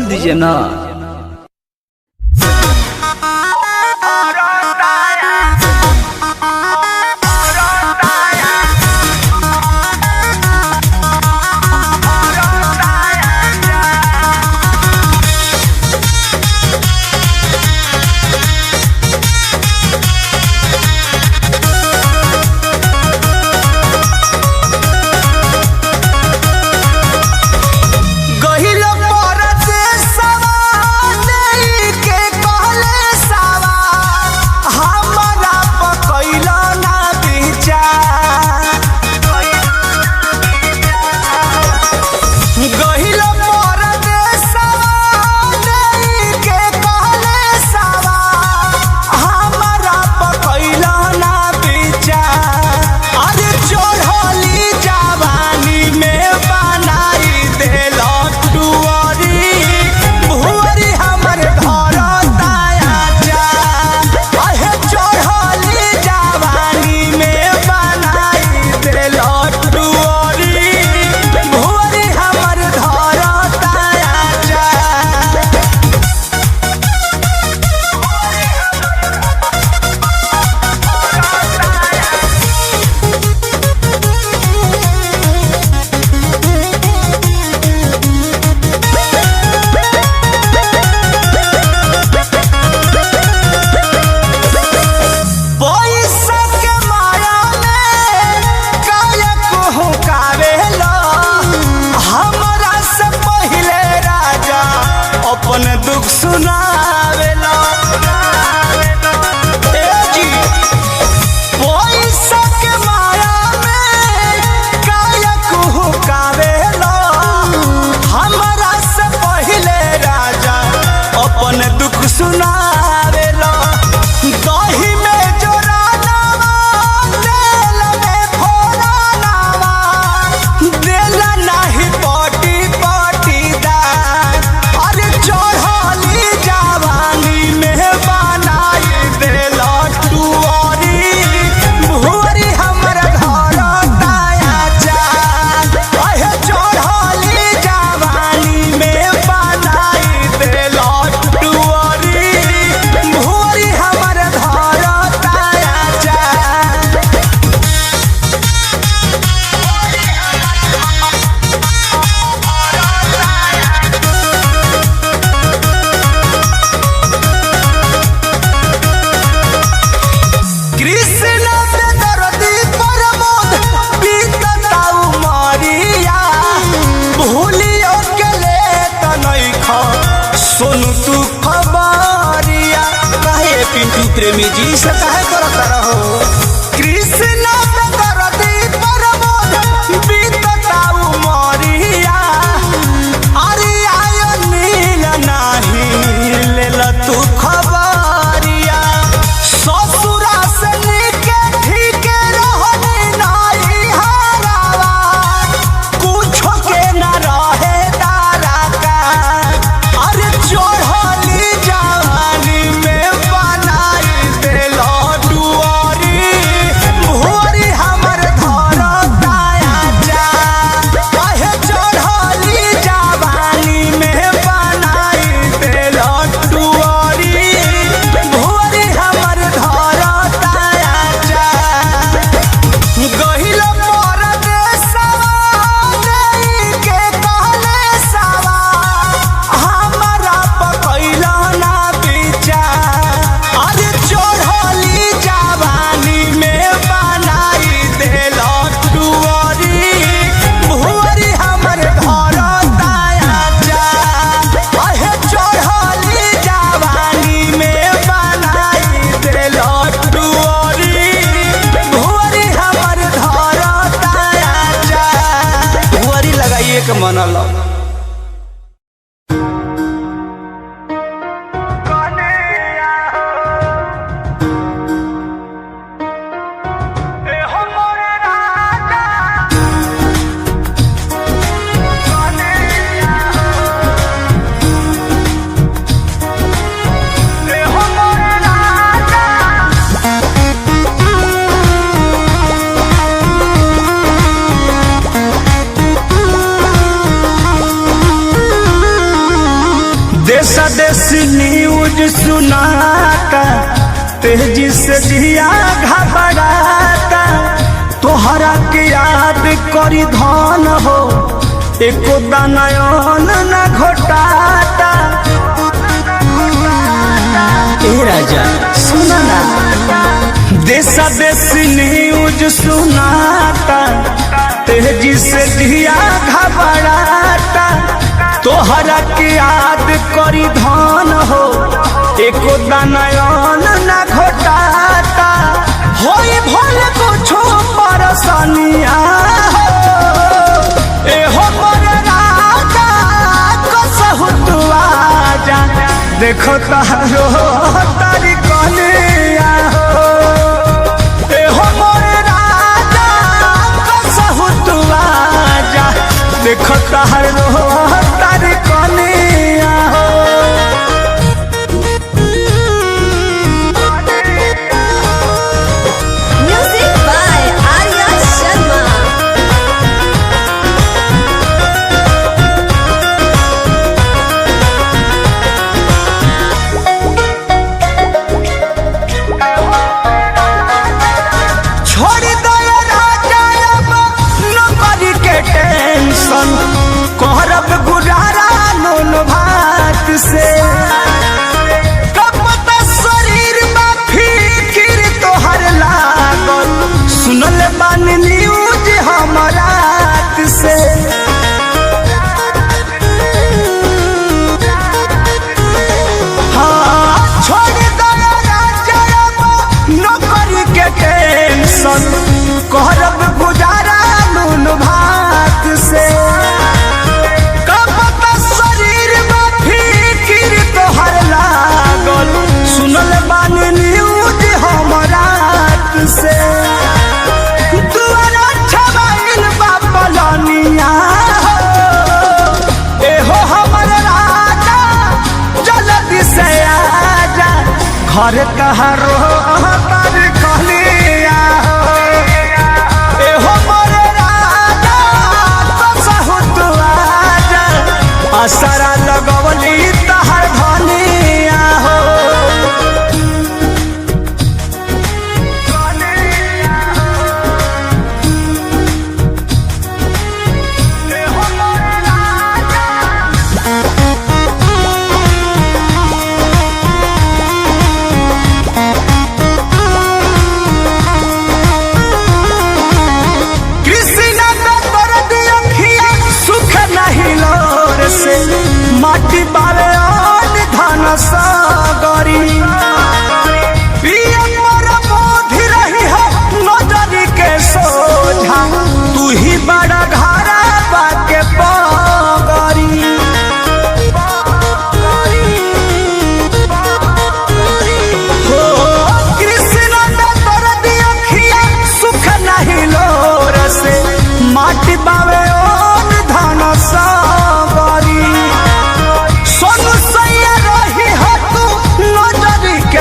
दीजिए ना। गहिल परदेसवा प्रेमी जी से काहे करत रहो कृष्ण दरदी परमोद बीतता उमरिया अरे आयो नील नाही लेल तू खबरिया ससुरा से निके ठीक रहनी नाही हरावा कुछो के न रहे तारा का अरे चढ़ली जवानी में बनाई देलो डुअरी भोरी हमर धरताया जा कहे चढ़ली जवानी में बनाई देलो डुअरी भोरी हमर धरताया जा गहिल परदेसवा नहीं के कहले सवा हमरा पकैला ना विचार अरे चढ़ली जवानी में बनाई देलो डुअरी भुअरी हमर धरताया जा अहे चढ़ली जवानी में बनाई देलो डुअरी भुअरी हमर धरताया जा बुआरी लगाइए के मनल देशा देशी न्यूज सुनाता तेजी से जिया घबराता तोहरा के याद करी धन हो एको दानयन न घोटाता ए राजा सुना ना देशा देशी न्यूज सुनाता तेजी से जिया घबराता तोहरा के याद करी धन हो एको दानयन न घोटाता होई भल कुछो परसनिया हो एहो मोर राजा कसहु तू आजा देखो तारो तारी कनिया हो एहो मोर राजा कसहु तू आजा देखो तारो तारी कनिया हो Music by Arya Sharma. छोड़ दो राजा अब नौकरी के टेंशन करब गुजारा नून भात से कब तक शरीर में फिकिर तोहर लागल सुनल बानी न्यूज हमारा से हाँ छोड़ दो राजा अब नौकरी के टेंशन करब गुजारा नून भात से कब तक शरीर में फिकिर तोहर लागल सुनल बानी न्यूज हमरा से दुआरा छबाइल बा पलनिया हो एहो हमर राजा जल्दी से आजा घर कहारो तार कहलिया हो एहो मोर राजा कसहु तू आजा असरा लगवली तहर धनिया हो एहो मोर राजा माटी बावे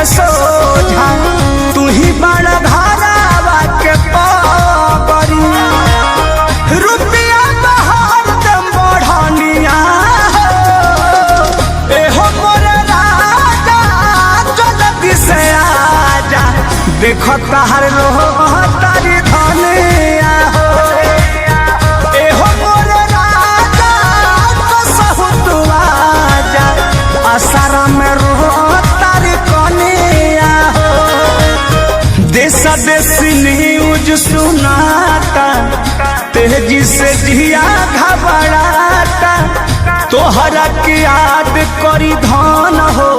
के सोझा तू ही बड़ा धारावा के पावरी रुपया बहार दम बढ़निया एहो मोर राजा जल्दी से आजा देखो तहर लोह तारी धनिया एहो मोर राजा कसहु तू आजा आसारा में रोह तारी कनिया देश देशी न्यूज सुनाता तेजी से जिया घबराता तोहरा के याद करी धन हो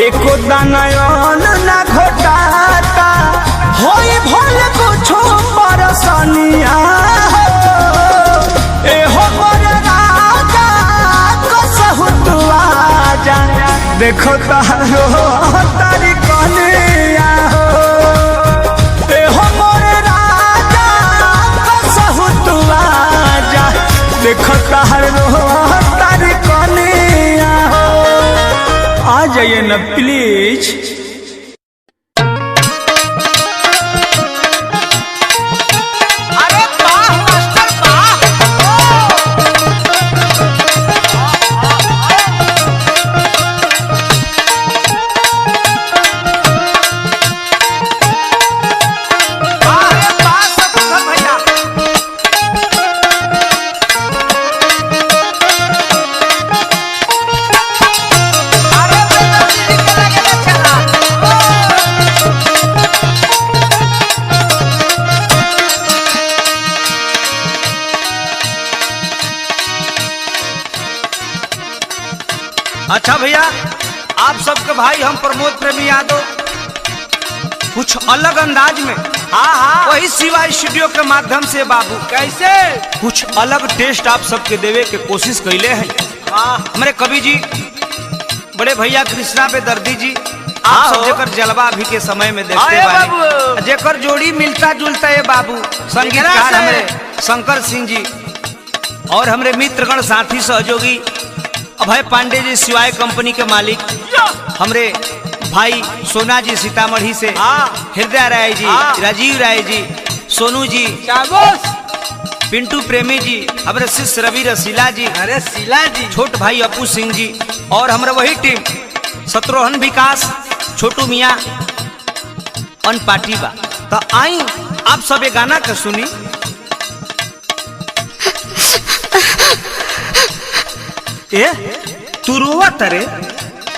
एको दानयन ना घोटाता होई भल कुछो परसनिया एहो मोर राजा कसहु तू आजा देखो तारो तारी कनिया एहो मोर राजा कसहु तू आजा देखो तारो तारी कनिया आ जाइए न प्लीज। अच्छा भैया, आप सबके भाई हम प्रमोद प्रेमी यादव कुछ अलग अंदाज में वही शिवा स्टूडियो के माध्यम से बाबू कैसे कुछ अलग टेस्ट आप सबके देवे के कोशिश कैले हैं। हमारे कवि जी बड़े भैया कृष्णा पे दर्दी जी आप सब जेकर जलवा अभी के समय में देखते बाबू जेकर जोड़ी मिलता जुलता है बाबू संगीतकार हमारे शंकर सिंह जी और हमारे मित्रगण साथी सहयोगी अभय पांडे जी शिवाय कंपनी के मालिक हमरे भाई सोना जी सीतामढ़ी से हृदय राय जी राजीव राय जी सोनू जी पिंटू प्रेमी जी हमारे शिष्य रवि रसीला जी अरे शीला जी छोट भाई अपू सिंह जी और हमारे वही टीम शत्रुघ्न विकास छोटू मियाँ अन पार्टी बा तो आई आप सब ये गाना का सुनी। ए तू रोवा तरे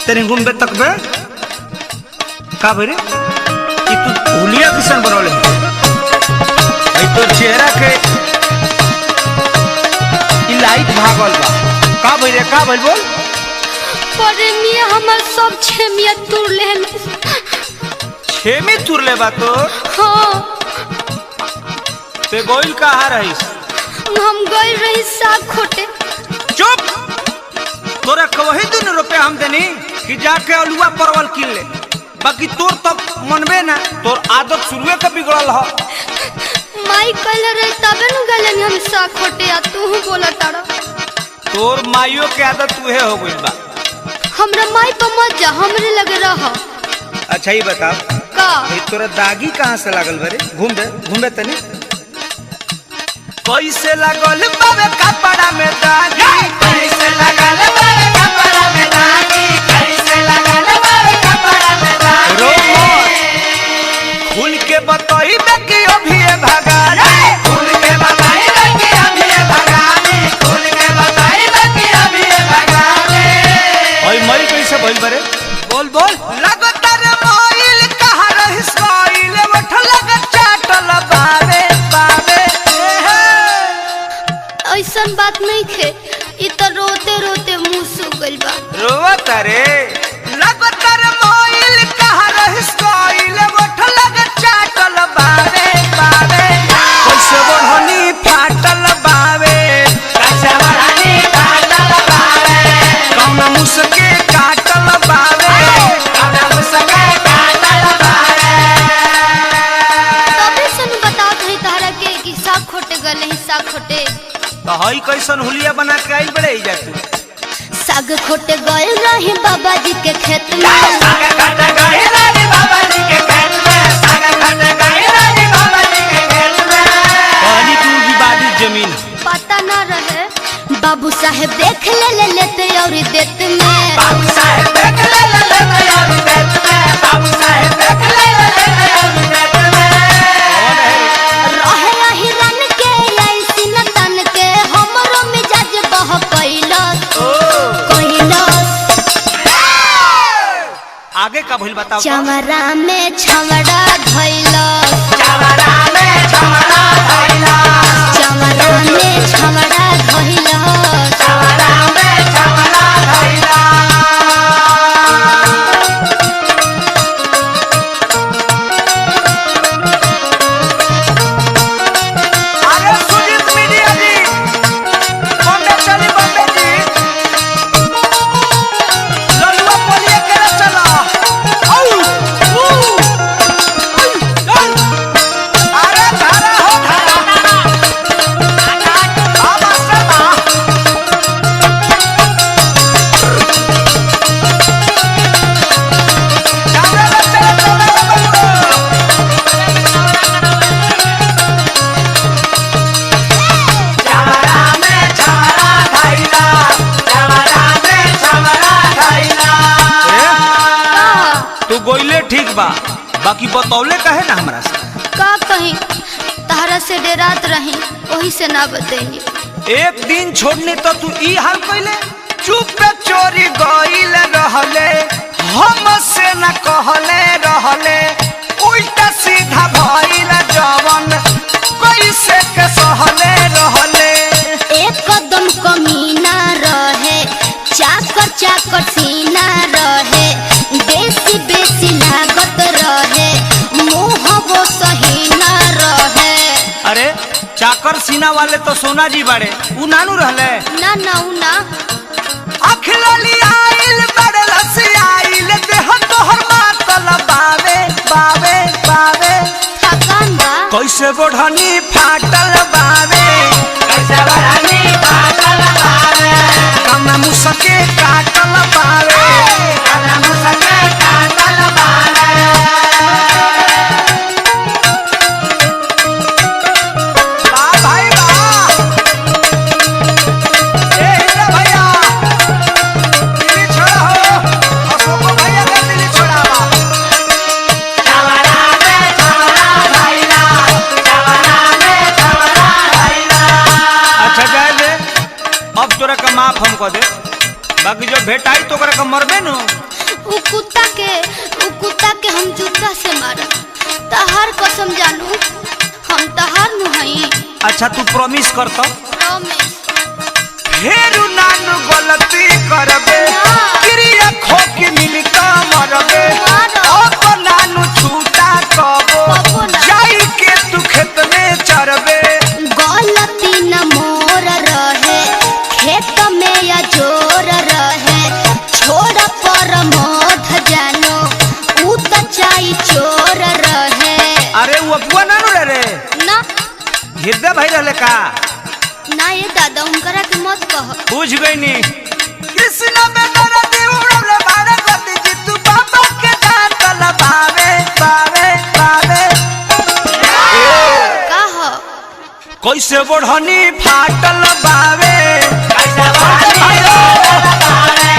तेरे घूमबे तक बे का भरे कि तू हुलिया किसन बनौले भाई तो चेहरा के लाइट भागल बा का भरे का भइल बोल परे मिया हमर सब छेमिया तुर लेन छेमी तुर ले बा तो हां ते गोइल कहां रहिस हम गइल रही साग खोटे। चुप तोरा कवही दिन रुपया हम देनी कि जाके अलुआ परवल किन ले बाकी तोर तब मनबे ना तोर आदत शुरुए के बिगड़ल ह माई कहले रही तबे न गलन हम साग खोटे आ तू बोला तारा तोर माइयो के आदत तुहे हो गइल बा हमरा माई पर मत जा हमरे लगे रह। अच्छा ही बता का तोरा दागी कहाँ से लागल बरे घूमबे तनी कैसे लागल बाबे कपड़ा में दागी कैसे लागल बाबे कपड़ा में दागी कैसे लागल बाबे कपड़ा में दागी रो खुल के बताई बे कि अभी भगानी खुल के बताई बे कि अभी भगानी खुल के बताई बे कि अभी भगानी ओए मई कैसे भइल बरे बोल बोल लगातार मोइल कहां रहिस मोइल उठल चाटल बावे बावे ऐसन बात नहीं खे इ त रोते रोते मुंह सूख गइल बा रोवत रे लगातार मोइल कहां रहिस कोइल उठल चाटल बावे बावे कैसे बढ़नी फाटल बावे कैसे बढ़नी फाटल बावे कौन मुसके काटल बावे कौन मुसके काटल बावे तबे सन बताओ थे तारा के कि साग खोटे गले ही साग खोटे तो हई कैसन हुलिया बना के आई बड़े जा तू साग खोटे गए रहे बाबा जी के खेत में साग काट गए भइल बताओ। चमरा में छमड़ा धइला, चमरा में छमड़ा धइला, चमरा में छमड़ा धइला, चमरा में छमड़ा धइला। अरे सुजीत मीडिया जी, बॉम्बे चली बॉम्बे जी, ललुआ बोलिए केरे चला। औ अरे धारा हो धारा, अब असला चमड़ा में चला चमड़ा में छमड़ा धइला, चमड़ा में छमड़ा धइला। तू गोइले ठीक बा, बाकी बतौले कहे ना हमरा से। का कहीं तहरा से डेरात रही, वही से ना बतेंगे। एक दिन छोड़ने तो तू ई हाल कइले, चुप पे चोरी गइल रहले, हमसे न कहले रहले, उल्टा सीधा भइल जवन कैसे के सहले रहले। एक कदम कमीना रहे, चाकर चाकर सीना रहे, बेसी बेसी लागत रहे, मुँह वो सही ना रहे। अरे चाकर सीना वाले तो सोना जी बाड़े, उ नानू रहले। ना ना उ ना, अखलली आइल बड़लस आइल, देह तोहर मातल बावे बावे बावे। थकान बा कैसे बढ़नी फाटल बावे, कैसे बढ़नी फाटल बावे, कमना मुसके काटल बावे, कमना मुसके काटल बावे। वाह भाई वाह, ए हिंदा भैया दिल्ली छोड़ा हो, अशोक भैया का दिल्ली छोड़ा बा। चमड़ा में छमड़ा धइला, चमड़ा में छमड़ा धइला। अच्छा जाए दे, अब तोरा का माफ हम कह दे, बाकी जो भेटाई तो ओकरा का मरबे नु। उ कुत्ता के हम जूता से मारा, तहार कसम जानू, हम तहार नु हई। अच्छा तू प्रॉमिस कर तो, प्रॉमिस। फेरू नानू गलती करबे, क्रिया खो के मिल का मरबे, अब नानू छूटा कबो, कबो ना। जाई के तू खेत में चरबे। गलती न मोर रहे, खेत में या जोर रहे, छोड़ पर मोध जानो, उ त चाई चोर रहे। अरे वो अबुआ नानू रे ना हृदय भाई रहले का, ना ये दादा उनकरा के मत कह। बुझ गई नी। कृष्ण में दर्द उड़ले बारे गति जी, तू बाबा के दांतल बावे बावे बावे। का हो कैसे बढ़नी फाटल बावे, कैसे बढ़नी फाटल बावे,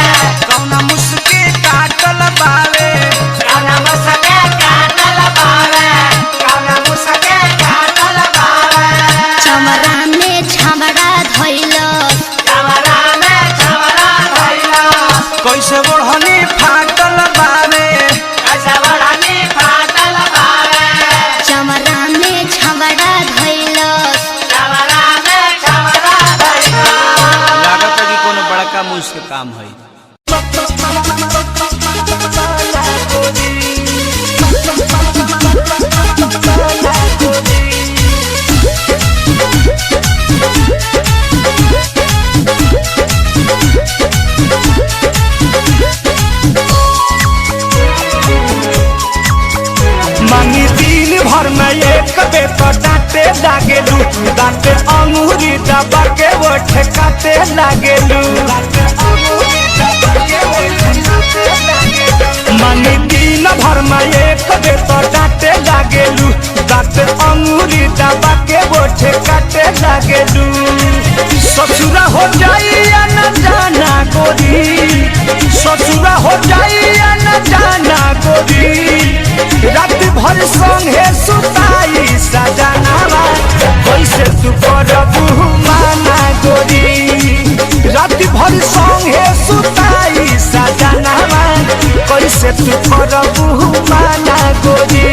कौना मुसके काटल बावे, कौना मुसके काटल बावे, कौना मुसके काटल बावे। चमरा में छमड़ा धइलस, चमड़ा में छमड़ा धइला, कैसे बढ़नी फाटल बावे, कैसे बढ़नी फाटल बावे, चमरा में छमड़ा धइलस। चमड़ा में छमड़ा धइला। लागत है कि कोनो बड़का मुश्किल काम है। मांगी दिन भर में एक बेटा डांटे लागेलू, दांते अंगूरी दबा के वो ठेकाते लागेलू। मांगी दिन भर में एक बेटा डांटे लागेलू, दांते अंगूरी दबा के वो ठेकाते लागेलू। ससुरा हो जाई या न जाना गोरी, ससुरा हो जाई या न जाना गोरी, रात भर संगे सुताई सजनावा, कैसे तू करबू माना गोरी, रात भर संगे सुताई सजनावा, कैसे तू करबू माना गोरी।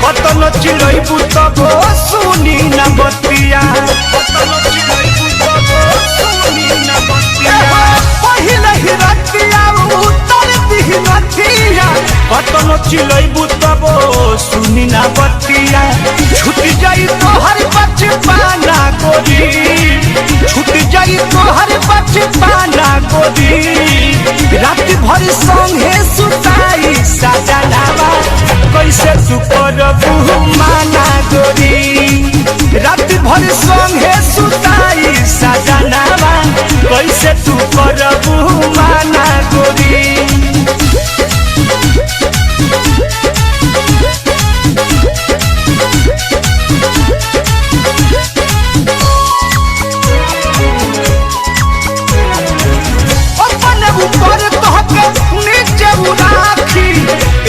कतनो चिलैबू तब सुनी न बतिया, कतनो चिलैबू तब सुनी न बतिया। पहिले ही रतिया उतर दिही नथिया, कतनो चिलैबू तब सुनी न बतिया। छूट जाई तोहर बचपना गोरी, छूट जाई तोहर बचपना गोरी। रात भर संगे सुताई सजनावा, कैसे तू करबू माना गोरी। रात भर संगे सुताई सजनावा, कैसे तू करबू माना गोरी।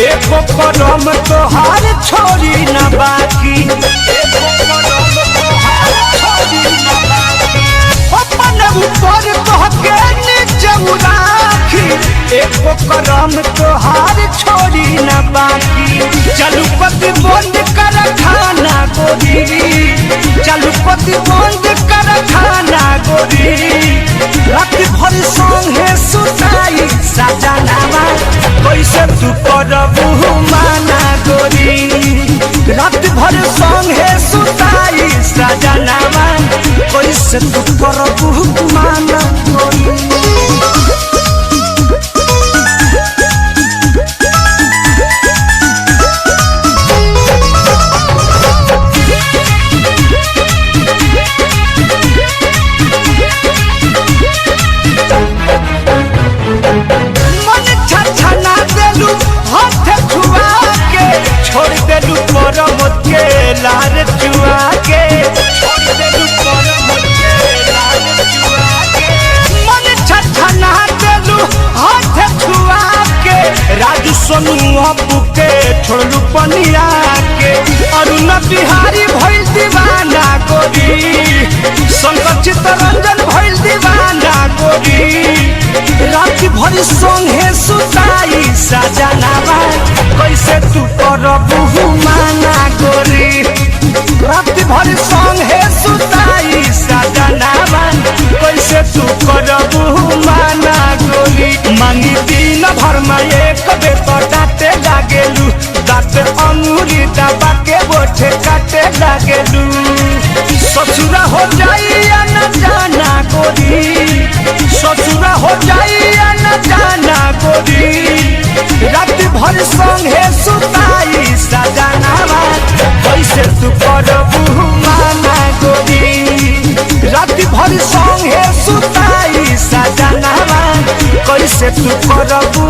एको करम तोहार छोड़ी न बाकी, एको करम तोहार छोड़ी न बाकी। अपन ऊपर तोहके नीचे राखी, एको करम तोहार छोड़ी न बाकी। चलू पति बंद कर खाना गोरी, चलू पति बंद कर खाना गोरी। रात भर संगे सुताई सजनावा, कैसे तू करबू माना गोरी। रात भर संगे सुताई सजनावा, कैसे तू करबू माना गोरी। लार चुआ के छोड़ देलू परम के लार चुआ के। मन छछना देलू हाथ छुआ के, राजू सोनू अबू के छोड़लू पनिया के। अरुण बिहारी भइल दीवाना गोरी, शंकर चित्तरंजन भइल दीवाना गोरी। रात भर संगे सुताई सजनावा, कैसे तू करबू माना गोरी। रात भर संगे सुताई सजनावा, कैसे तू करबू माना गोरी। मांगी दिन भर में एक बेर तो डांटे लागेलू, दांत अंगूरी दबा के बोठे काटे लागेलू। ससुरा हो जाई न जाना गोरी, ससुरा हो जाई न जाना गोरी। रात भर संगे सुताई सजनावा, कैसे तू करबू माना गोरी। रात भर संगे सुताई सजनावा, कैसे तू करबू